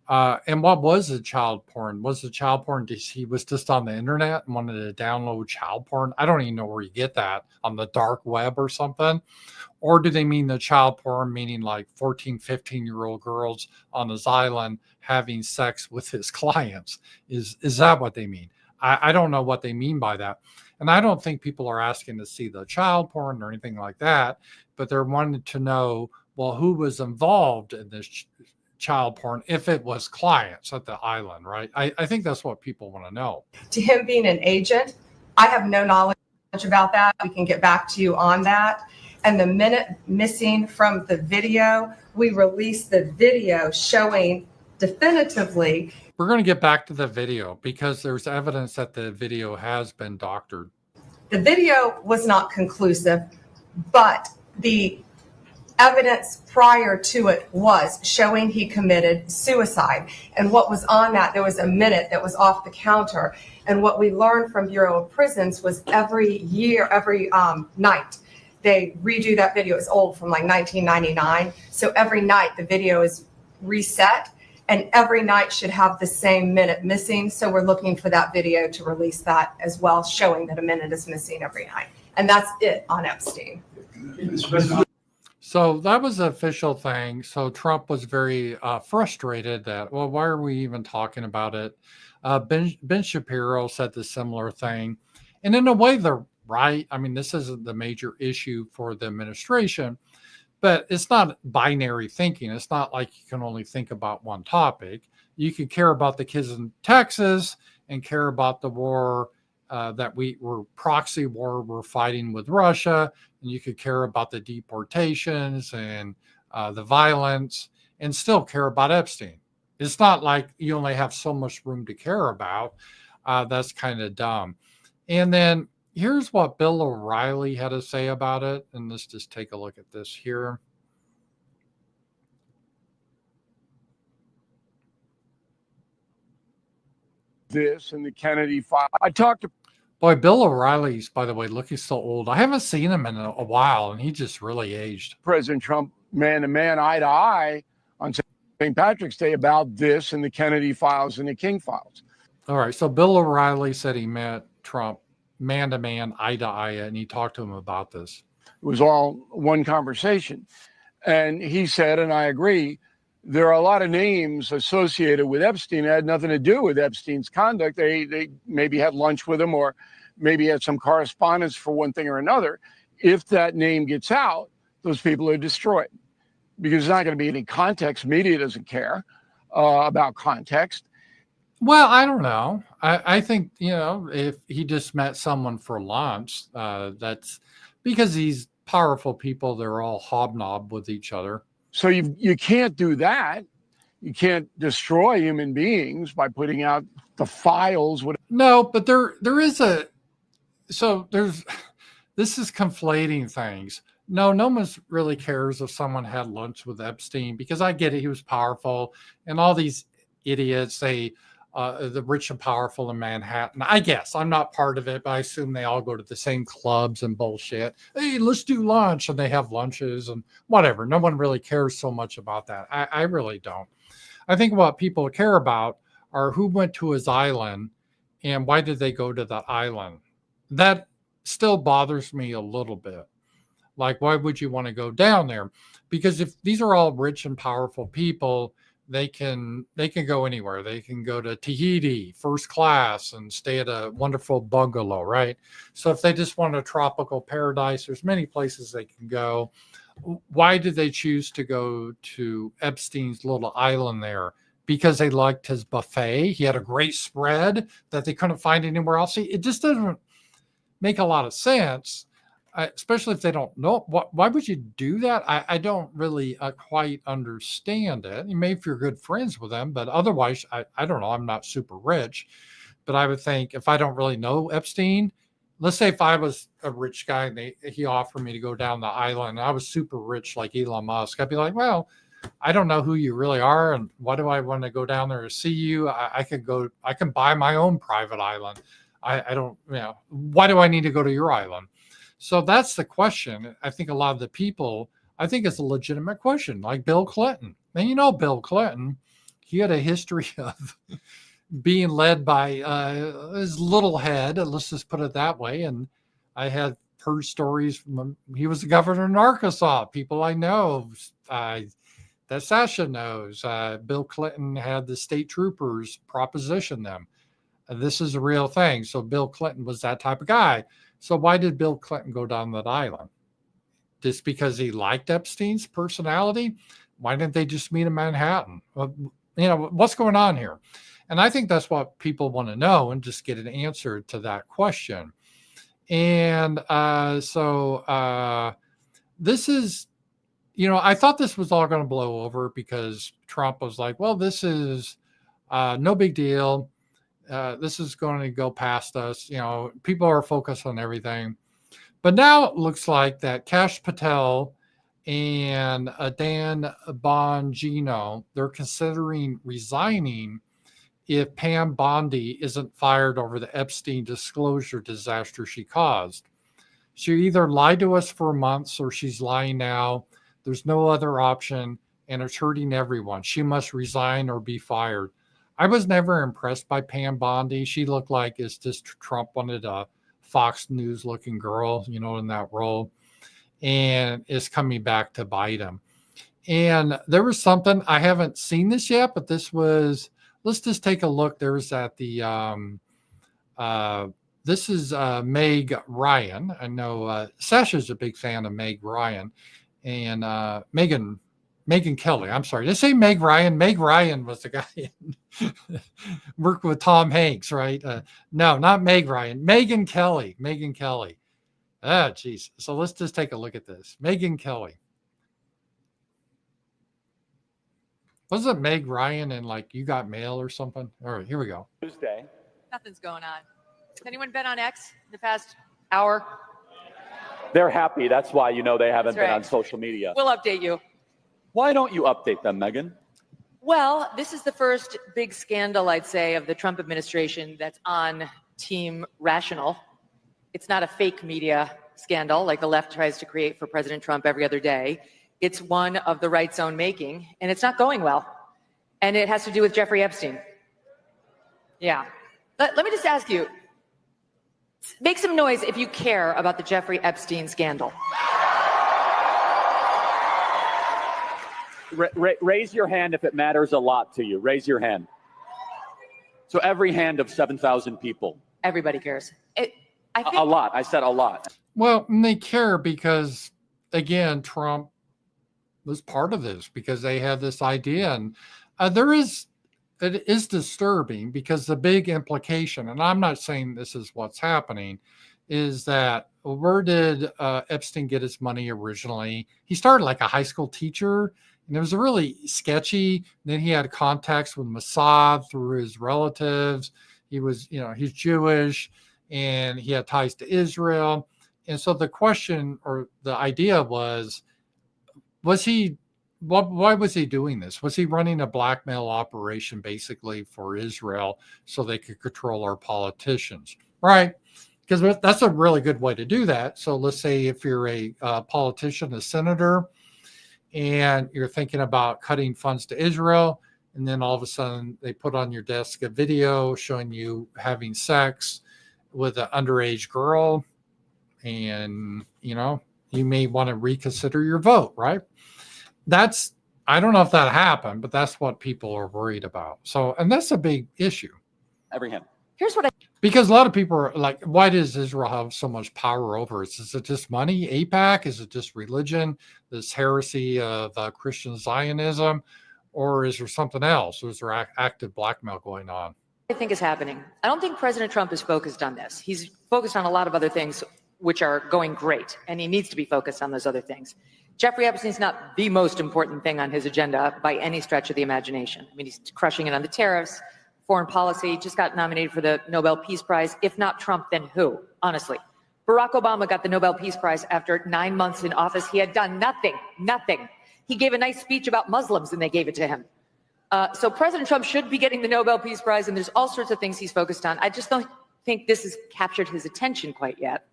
And what was the child porn? Was the child porn he was just on the internet and wanted to download child porn? I don't even know where you get that, on the dark web or something. Or do they mean the child porn, meaning like 14, 15-year-old girls on his island having sex with his clients? Is that what they mean? I don't know what they mean by that. And I don't think people are asking to see the child porn or anything like that, but they're wanting to know, well, who was involved in this child porn if it was clients at the island, right? I think that's what people want to know. To him being an agent, I have no knowledge about that. We can get back to you on that. And the minute missing from the video, we released the video showing definitively. We're going to get back to the video because there's evidence that the video has been doctored. The video was not conclusive, but the evidence prior to it was showing he committed suicide. And what was on that, there was a minute that was off the counter. And what we learned from Bureau of Prisons was every year, every night, they redo that video. It's old, from like 1999. So every night the video is reset, and every night should have the same minute missing. So we're looking for that video to release that as well, showing that a minute is missing every night. And that's it on Epstein. So that was the official thing. So Trump was very frustrated that, well, why are we even talking about it? Ben Shapiro said the similar thing. And in a way, they're right. I mean, this isn't the major issue for the administration, but it's not binary thinking. It's not like you can only think about one topic. You could care about the kids in Texas and care about the war that we're proxy war we're fighting with Russia, and you could care about the deportations and the violence and still care about Epstein. It's not like you only have so much room to care about. That's kind of dumb. And then here's what Bill O'Reilly had to say about it. And let's just take a look at this here. This and the Kennedy file. I talked to Boy, Bill O'Reilly's, by the way, looking so old. I haven't seen him in a while, and he just really aged. President Trump man to man, eye to eye on St. Patrick's Day about this and the Kennedy files and the King files. All right. So Bill O'Reilly said he met Trump man to man, eye to eye, and he talked to him about this. It was all one conversation. And he said, and I agree, there are a lot of names associated with Epstein that had nothing to do with Epstein's conduct. They maybe had lunch with him or maybe had some correspondence for one thing or another. If that name gets out, those people are destroyed because there's not going to be any context. Media doesn't care about context. Well, I don't know. I think, if he just met someone for lunch, that's because these powerful people, they're all hobnob with each other. So you can't do that. You can't destroy human beings by putting out the files. No, but there is this is conflating things. No one really cares if someone had lunch with Epstein, because I get it. He was powerful, and all these idiots, the rich and powerful in Manhattan. I guess I'm not part of it, but I assume they all go to the same clubs and bullshit. Hey, let's do lunch. And they have lunches and whatever. No one really cares so much about that. I really don't. I think what people care about are who went to his island and why did they go to that island. That still bothers me a little bit. Like, why would you want to go down there? Because if these are all rich and powerful people, they can go anywhere. They can go to Tahiti first class and stay at a wonderful bungalow, right? So if they just want a tropical paradise, there's many places they can go. Why did they choose to go to Epstein's little island there? Because they liked his buffet. He had a great spread that they couldn't find anywhere else. It just doesn't make a lot of sense. especially if they don't know. Why would you do that? I don't really quite understand it. Maybe if you're good friends with them, but otherwise, I don't know. I'm not super rich, but I would think if I don't really know Epstein, let's say if I was a rich guy and he offered me to go down the island and I was super rich like Elon Musk, I'd be like, well, I don't know who you really are, and why do I want to go down there to see you? I can buy my own private island. I don't, why do I need to go to your island? So that's the question. I think a lot of the people, I think it's a legitimate question, like Bill Clinton. And Bill Clinton, he had a history of being led by his little head, let's just put it that way. And I had heard stories from he was the governor in Arkansas, people I know, that Sasha knows. Bill Clinton had the state troopers proposition them. This is a real thing. So Bill Clinton was that type of guy. So why did Bill Clinton go down that island? Just because he liked Epstein's personality? Why didn't they just meet in Manhattan? Well, what's going on here? And I think that's what people want to know and just get an answer to that question. And this is, I thought this was all going to blow over because Trump was like, well, this is no big deal. This is going to go past us. People are focused on everything. But now it looks like that Kash Patel and Dan Bongino, they're considering resigning if Pam Bondi isn't fired over the Epstein disclosure disaster she caused. She either lied to us for months or she's lying now. There's no other option, and it's hurting everyone. She must resign or be fired. I was never impressed by Pam Bondi. She looked like it's just Trump wanted a Fox News looking girl, in that role, and is coming back to bite him. And there was something, I haven't seen this yet, but this was, let's just take a look. There was at the, this is Meg Ryan. I know Sasha's a big fan of Meg Ryan. And Megyn Kelly. I'm sorry. Did I say Meg Ryan? Meg Ryan was the guy worked with Tom Hanks, right? No, not Meg Ryan. Megyn Kelly. Megyn Kelly. Ah, geez. So let's just take a look at this. Megyn Kelly. Wasn't Meg Ryan in like You Got Mail or something? All right, here we go. Tuesday. Nothing's going on. Has anyone been on X in the past hour? They're happy. That's why they haven't That's been right. on social media. We'll update you. Why don't you update them, Megyn? Well, this is the first big scandal, I'd say, of the Trump administration that's on Team Rational. It's not a fake media scandal like the left tries to create for President Trump every other day. It's one of the right's own making, and it's not going well. And it has to do with Jeffrey Epstein. Yeah. Let me just ask you, make some noise if you care about the Jeffrey Epstein scandal. Raise your hand if it matters a lot to you. Raise your hand. So every hand of 7,000 people. Everybody cares. I think A lot. I said a lot. Well, and they care because, again, Trump was part of this because they had this idea. And it is disturbing because the big implication, and I'm not saying this is what's happening, is that where did Epstein get his money originally? He started like a high school teacher, and it was really sketchy. Then he had contacts with Mossad through his relatives. He was, he's Jewish, and he had ties to Israel. And so the question or the idea was he, why was he doing this? Was he running a blackmail operation basically for Israel so they could control our politicians? Right. Because that's a really good way to do that. So let's say if you're a politician, a senator, and you're thinking about cutting funds to Israel, and then all of a sudden they put on your desk a video showing you having sex with an underage girl, and, you may want to reconsider your vote, right? I don't know if that happened, but that's what people are worried about. So, and that's a big issue. Every hand. here's what Because a lot of people are like, why does Israel have so much power over us? Is it just money, AIPAC? Is it just religion, this heresy of Christian Zionism? Or is there something else? Is there active blackmail going on? I think is happening. I don't think President Trump is focused on this. He's focused on a lot of other things. which are going great, and he needs to be focused on those other things. Jeffrey Epstein's not the most important thing on his agenda by any stretch of the imagination. I mean, he's crushing it on the tariffs, foreign policy, just got nominated for the Nobel Peace Prize. If not Trump, then who? Honestly. Barack Obama got the Nobel Peace Prize after 9 months in office. He had done nothing. He gave a nice speech about Muslims and they gave it to him. So President Trump should be getting the Nobel Peace Prize, and there's all sorts of things he's focused on. I just don't think this has captured his attention quite yet.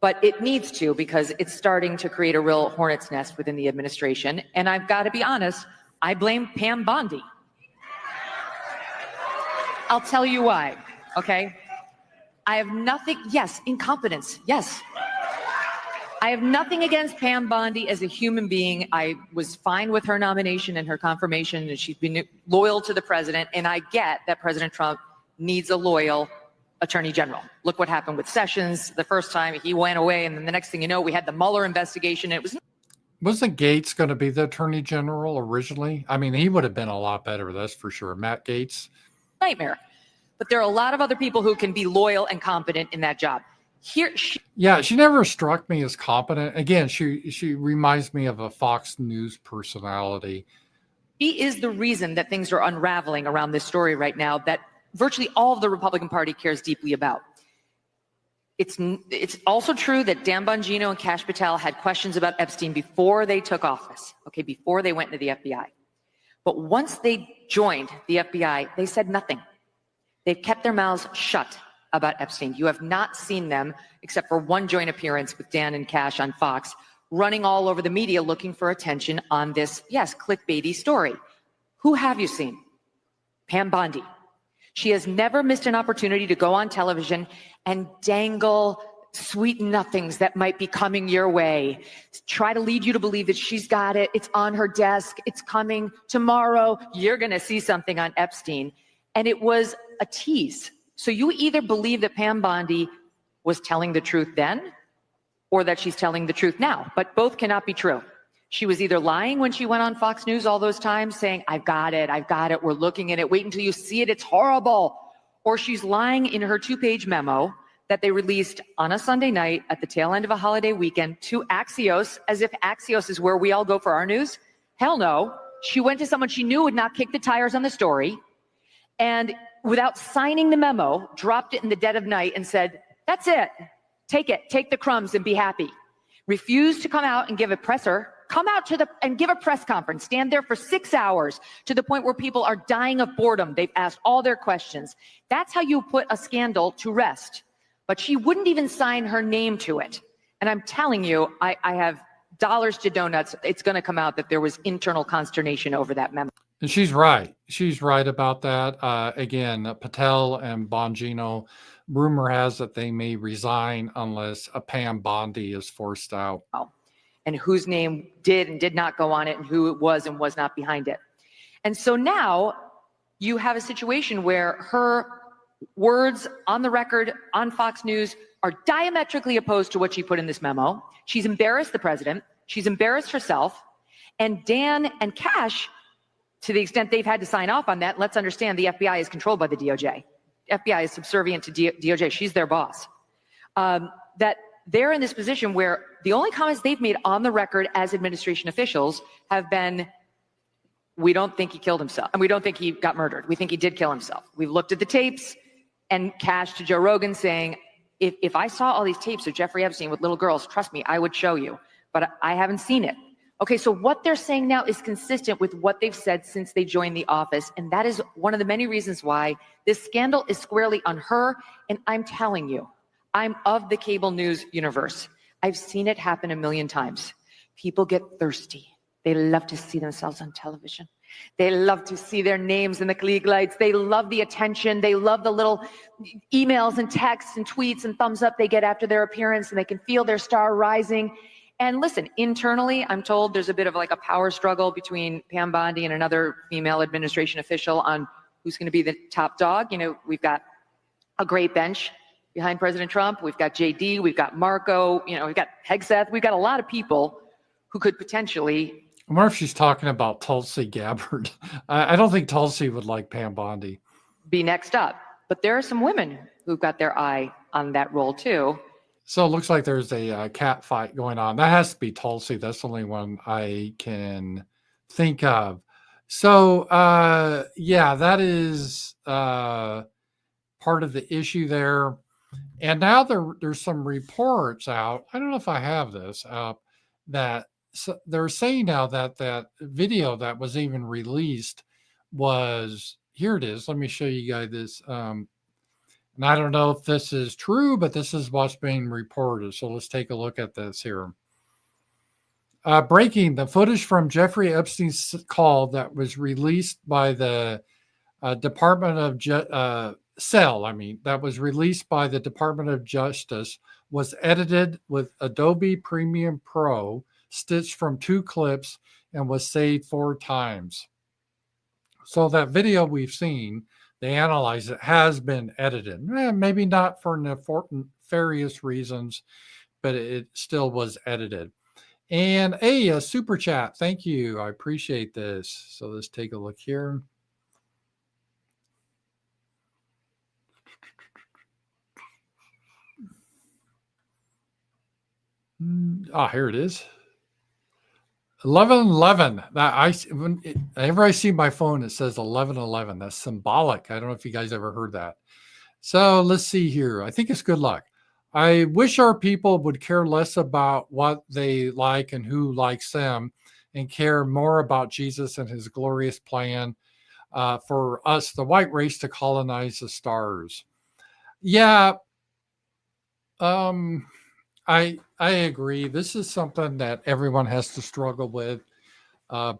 But it needs to, because it's starting to create a real hornet's nest within the administration. And I've got to be honest, I blame Pam Bondi. I'll tell you why, okay? I have nothing, yes, incompetence, yes. I have nothing against Pam Bondi as a human being. I was fine with her nomination and her confirmation, and she's been loyal to the president. And I get that President Trump needs a loyal attorney general. Look what happened with Sessions the first time. He went away, and then the next thing you know, we had the Mueller investigation. It was Wasn't Gates going to be the attorney general originally? I mean, he would have been a lot better, that's for sure. Matt Gates. nightmare. But there are a lot of other people who can be loyal and competent in that job. Yeah, she never struck me as competent. Again, she reminds me of a Fox News personality. She is the reason that things are unraveling around this story right now that virtually all of the Republican Party cares deeply about. It's also true that Dan Bongino and Kash Patel had questions about Epstein before they took office, okay, before they went into the FBI. But once they joined the FBI, they said nothing. They've kept their mouths shut about Epstein. You have not seen them, except for one joint appearance with Dan and Kash on Fox, running all over the media looking for attention on this, yes, clickbaity story. Who have you seen? Pam Bondi. She has never missed an opportunity to go on television and dangle sweet nothings that might be coming your way. Try to lead you to believe that she's got it. It's on her desk. It's coming tomorrow. You're going to see something on Epstein. And it was a tease. So you either believe that Pam Bondi was telling the truth then or that she's telling the truth now, but both cannot be true. She was either lying when she went on Fox News all those times saying, I've got it, we're looking at it, wait until you see it, it's horrible. Or she's lying in her 2-page memo that they released on a Sunday night at the tail end of a holiday weekend to Axios, as if Axios is where we all go for our news. Hell no. She went to someone she knew would not kick the tires on the story, and without signing the memo, dropped it in the dead of night and said, that's it, take the crumbs and be happy. Refused to come out and give a presser, come out and give a press conference, stand there for 6 hours to the point where people are dying of boredom. They've asked all their questions. That's how you put a scandal to rest. But she wouldn't even sign her name to it. And I'm telling you, I have dollars to donuts. It's going to come out that there was internal consternation over that memo. And she's right. She's right about that. Again, Patel and Bongino, rumor has that they may resign unless a Pam Bondi is forced out. And whose name did and did not go on it, and who it was and was not behind it. And so now you have a situation where her words on the record on Fox News are diametrically opposed to what she put in this memo. She's embarrassed the president. She's embarrassed herself. And Dan and Kash, to the extent they've had to sign off on that, let's understand the FBI is controlled by the DOJ. FBI is subservient to DOJ. She's their boss. That they're in this position where the only comments they've made on the record as administration officials have been, we don't think he killed himself, and we don't think he got murdered. We think he did kill himself. We've looked at the tapes, and Kash to Joe Rogan saying, if I saw all these tapes of Jeffrey Epstein with little girls, trust me, I would show you, but I haven't seen it. Okay, so what they're saying now is consistent with what they've said since they joined the office, and that is one of the many reasons why this scandal is squarely on her. And I'm telling you, I'm of the cable news universe. I've seen it happen a million times. People get thirsty. They love to see themselves on television. They love to see their names in the Klieg lights. They love the attention. They love the little emails and texts and tweets and thumbs up they get after their appearance, and they can feel their star rising. And listen, internally, I'm told there's a bit of like a power struggle between Pam Bondi and another female administration official on who's going to be the top dog. You know, we've got a great bench behind President Trump. We've got JD, we've got Marco, you know, we've got Hegseth. We've got a lot of people who could potentially. I wonder if she's talking about Tulsi Gabbard. I don't think Tulsi would like Pam Bondi. Be next up. But there are some women who've got their eye on that role too. So it looks like there's a cat fight going on. That has to be Tulsi. That's the only one I can think of. So yeah, that is part of the issue there. And now there's some reports out. I don't know if I have this up that they're saying now that that video that was even released was, here it is. Let me show you guys this. And I don't know if this is true, but this is what's being reported. So let's take a look at this here. Breaking the footage from Jeffrey Epstein's call that was released by the Department of that was released by the Department of Justice was edited with Adobe Premiere Pro, stitched from 2 clips, and was saved 4 times. So that video we've seen, they analyze it, has been edited. Maybe not for nefarious reasons, but it still was edited. And a super chat. Thank you. I appreciate this. So let's take a look here. Here it is. 1111. Whenever I see my phone, it says 1111. That's symbolic. I don't know if you guys ever heard that. So let's see here. I think it's good luck. I wish our people would care less about what they like and who likes them, and care more about Jesus and his glorious plan for us, the white race, to colonize the stars. Yeah. I agree. This is something that everyone has to struggle with.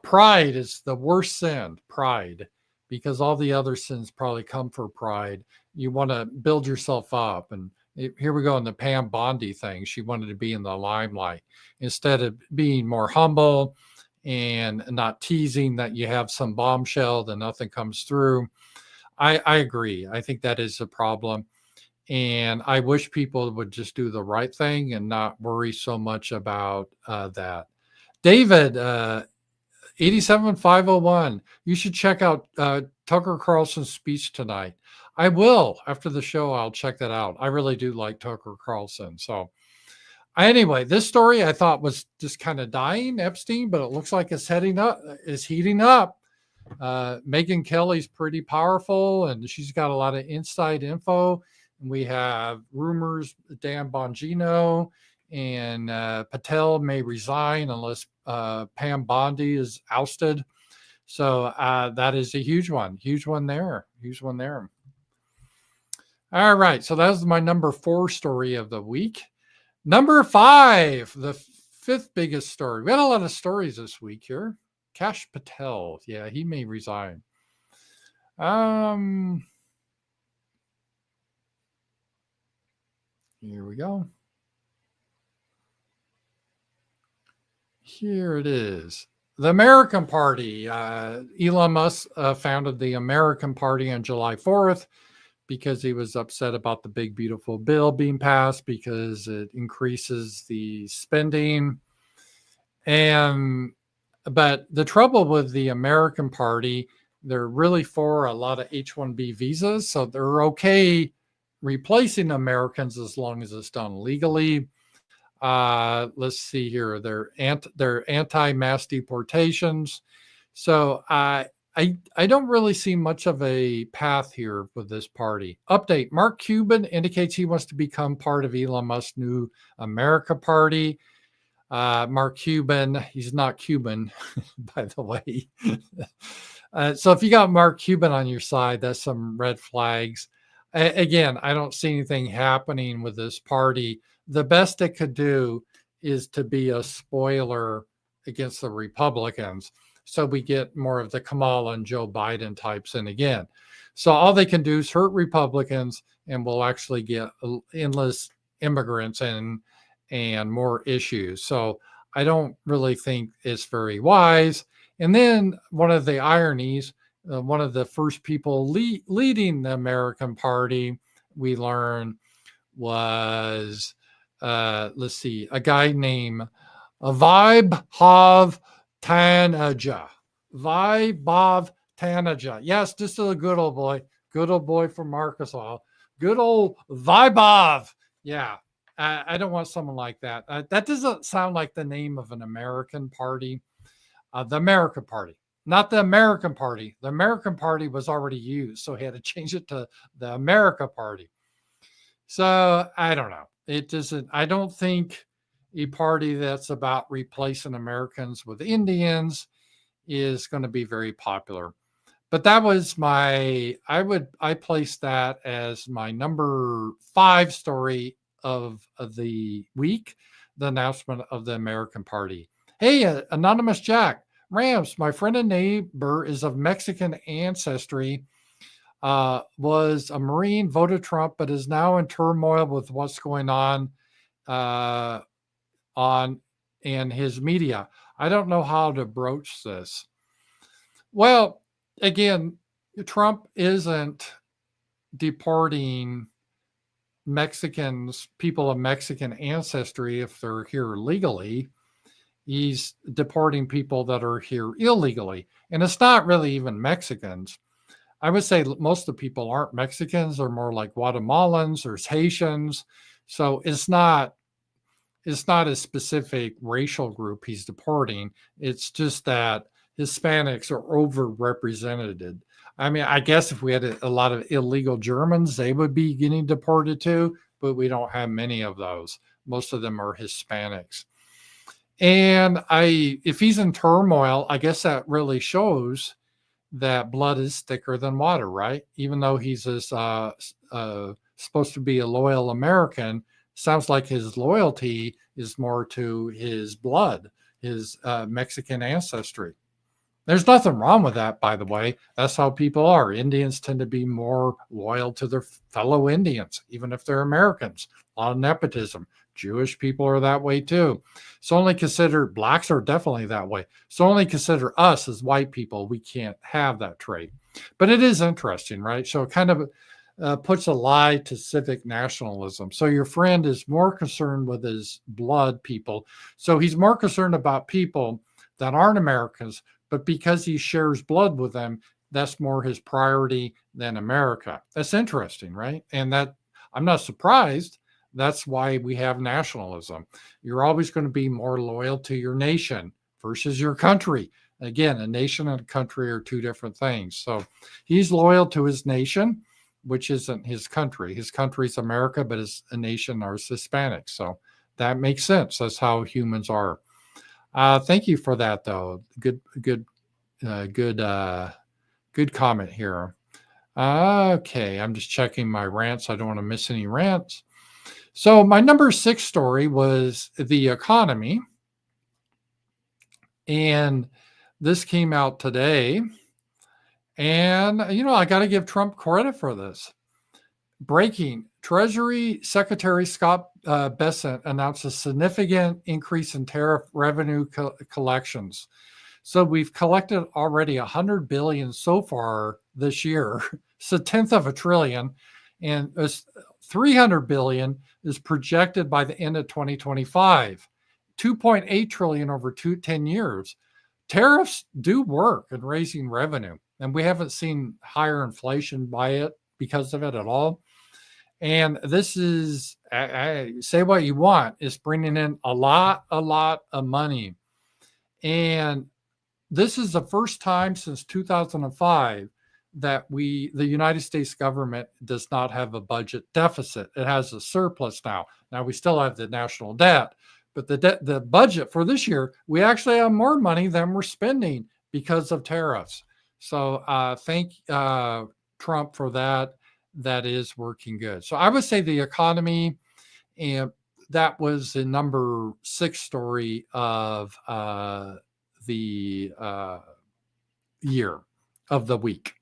Pride is the worst sin, pride, because all the other sins probably come for pride. You want to build yourself up. And here we go in the Pam Bondi thing. She wanted to be in the limelight instead of being more humble and not teasing that you have some bombshell that nothing comes through. I agree. I think that is a problem. And I wish people would just do the right thing and not worry so much about that. David, 87501, you should check out Tucker Carlson's speech tonight. I will. After the show, I'll check that out. I really do like Tucker Carlson. So anyway, this story I thought was just kind of dying, Epstein, but it looks like it's heating up. Megyn Kelly's pretty powerful, and she's got a lot of inside info. We have rumors Dan Bongino and Patel may resign unless Pam Bondi is ousted. So that is a huge one there. All right. So that was my number 4 story of the week. Number 5, the 5th biggest story. We had a lot of stories this week here. Kash Patel. Yeah, he may resign. Here we go. Here it is. The American Party. Elon Musk founded the American Party on July 4th because he was upset about the big, beautiful bill being passed because it increases the spending. But the trouble with the American Party, they're really for a lot of H-1B visas. So they're okay replacing Americans as long as it's done legally. Let's see here. They're anti-mass deportations. So I don't really see much of a path here with this party. Update: Mark Cuban indicates he wants to become part of Elon Musk's new America Party. Mark Cuban, he's not Cuban, by the way. So if you got Mark Cuban on your side, that's some red flags. Again, I don't see anything happening with this party. The best it could do is to be a spoiler against the Republicans. So we get more of the Kamala and Joe Biden types in again. So all they can do is hurt Republicans, and we'll actually get endless immigrants and more issues. So I don't really think it's very wise. And then one of the ironies, one of the first people leading the American Party, we learned, was, let's see, a guy named Vaibhav Taneja. Vaibhav Taneja. Yes, just a good old boy from Arkansas. Good old Vaibhav. Yeah. I don't want someone like that. That doesn't sound like the name of an American party. The American Party, not the American Party. The American Party was already used, so he had to change it to the America Party. So I don't know. It doesn't. I don't think a party that's about replacing Americans with Indians is going to be very popular. But that was I placed that as my number 5 story of the week, the announcement of the American Party. Hey, Anonymous Jack, Rams, my friend and neighbor is of Mexican ancestry, was a Marine, voted Trump, but is now in turmoil with what's going on in his media. I don't know how to broach this. Well, again, Trump isn't deporting Mexicans, people of Mexican ancestry, if they're here legally. He's deporting people that are here illegally. And it's not really even Mexicans. I would say most of the people aren't Mexicans. They're more like Guatemalans, there's Haitians. So it's not a specific racial group he's deporting. It's just that Hispanics are overrepresented. I mean, I guess if we had a lot of illegal Germans, they would be getting deported too, but we don't have many of those. Most of them are Hispanics. And if he's in turmoil, I guess that really shows that blood is thicker than water, right? Even though he's supposed to be a loyal American, sounds like his loyalty is more to his blood, his Mexican ancestry. There's nothing wrong with that, by the way. That's how people are. Indians tend to be more loyal to their fellow Indians, even if they're Americans. A lot of nepotism. Jewish people are that way too. So only consider blacks are definitely that way. So only consider us as white people. We can't have that trait. But it is interesting, right? So it kind of puts a lie to civic nationalism. So your friend is more concerned with his blood people. So he's more concerned about people that aren't Americans, but because he shares blood with them, that's more his priority than America. That's interesting, right? And that I'm not surprised. That's why we have nationalism. You're always going to be more loyal to your nation versus your country. Again, a nation and a country are two different things. So he's loyal to his nation, which isn't his country. His country's America, but his nation are Hispanic. So that makes sense. That's how humans are. Thank you for that, though. Good comment here. Okay, I'm just checking my rants. I don't want to miss any rants. So my number 6 story was the economy. And this came out today. And, I got to give Trump credit for this. Breaking. Treasury Secretary Scott Bessent announced a significant increase in tariff revenue collections. So we've collected already $100 billion so far this year. It's a tenth of a trillion. And $300 billion is projected by the end of 2025. 2.8 trillion over 10 years. Tariffs do work in raising revenue, and we haven't seen higher inflation because of it at all. And this is, say what you want, is bringing in a lot of money. And this is the first time since 2005 that the United States government does not have a budget deficit. It has a surplus now. Now we still have the national debt, but the budget for this year, we actually have more money than we're spending because of tariffs. So thank Trump for that. That is working good. So I would say the economy, and that was the number 6 story of the year of the week.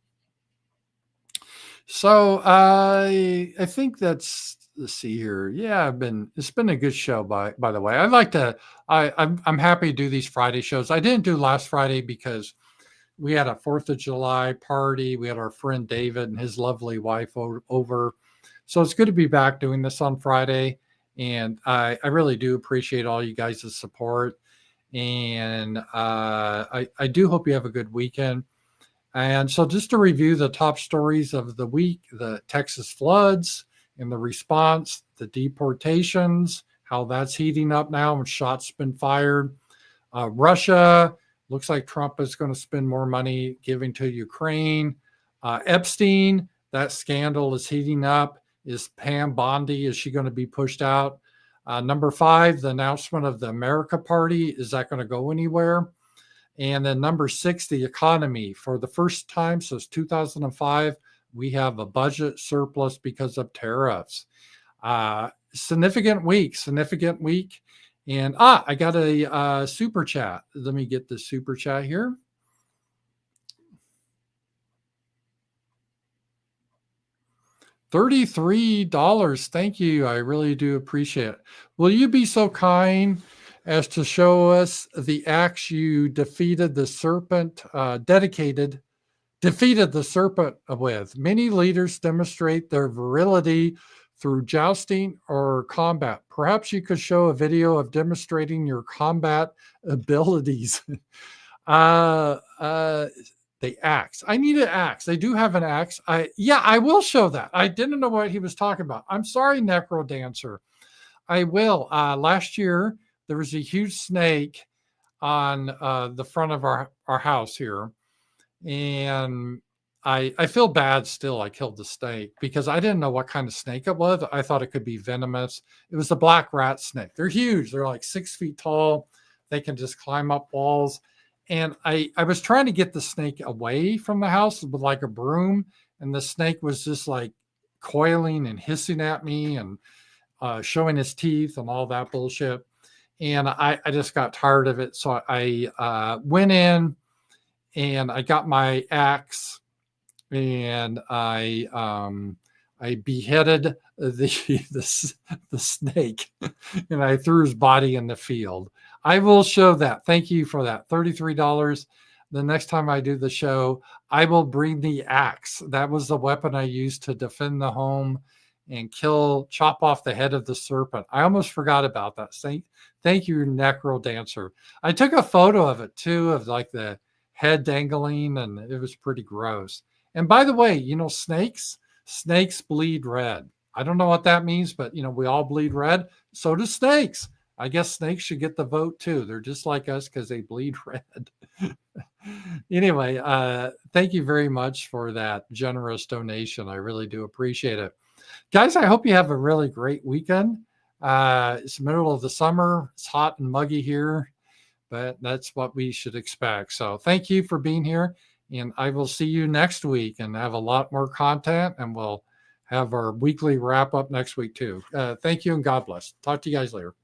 So I think let's see here. Yeah, it's been a good show by the way. I'm happy to do these Friday shows. I didn't do last Friday because we had a 4th of July party. We had our friend David and his lovely wife over. So it's good to be back doing this on Friday. And I really do appreciate all you guys' support. And I do hope you have a good weekend. And so just to review the top stories of the week, the Texas floods and the response, the deportations, how that's heating up now and shots been fired. Russia, looks like Trump is going to spend more money giving to Ukraine. Epstein, that scandal is heating up. Is Pam Bondi, is she going to be pushed out? Number 5, the announcement of the America Party, is that going to go anywhere? And then number 6, the economy. For the first time since 2005, we have a budget surplus because of tariffs. Significant week. And I got a super chat. Let me get the super chat here. $33. Thank you. I really do appreciate it. Will you be so kind as to show us the acts you defeated the serpent, defeated the serpent with? Many leaders demonstrate their virility through jousting or combat. Perhaps you could show a video of demonstrating your combat abilities. The axe. I need an axe. They do have an axe. I will show that. I didn't know what he was talking about. I'm sorry, Necro Dancer. I will. Last year, there was a huge snake on the front of our house here. And I feel bad still I killed the snake because I didn't know what kind of snake it was. I thought it could be venomous. It was a black rat snake. They're huge. They're like 6 feet tall. They can just climb up walls. And I was trying to get the snake away from the house with like a broom. And the snake was just like coiling and hissing at me and showing his teeth and all that bullshit. And I just got tired of it. So I went in and I got my axe and I beheaded the snake and I threw his body in the field. I will show that. Thank you for that. $33. The next time I do the show, I will bring the axe. That was the weapon I used to defend the home and chop off the head of the serpent. I almost forgot about that. Thank you, Necro Dancer. I took a photo of it too, of like the head dangling, and it was pretty gross. And by the way, snakes bleed red. I don't know what that means, but we all bleed red. So do snakes. I guess snakes should get the vote too. They're just like us because they bleed red. Anyway, thank you very much for that generous donation. I really do appreciate it. Guys, I hope you have a really great weekend. It's the middle of the summer. It's hot and muggy here, but that's what we should expect. So thank you for being here. And I will see you next week and have a lot more content. And we'll have our weekly wrap up next week too. Thank you and God bless. Talk to you guys later.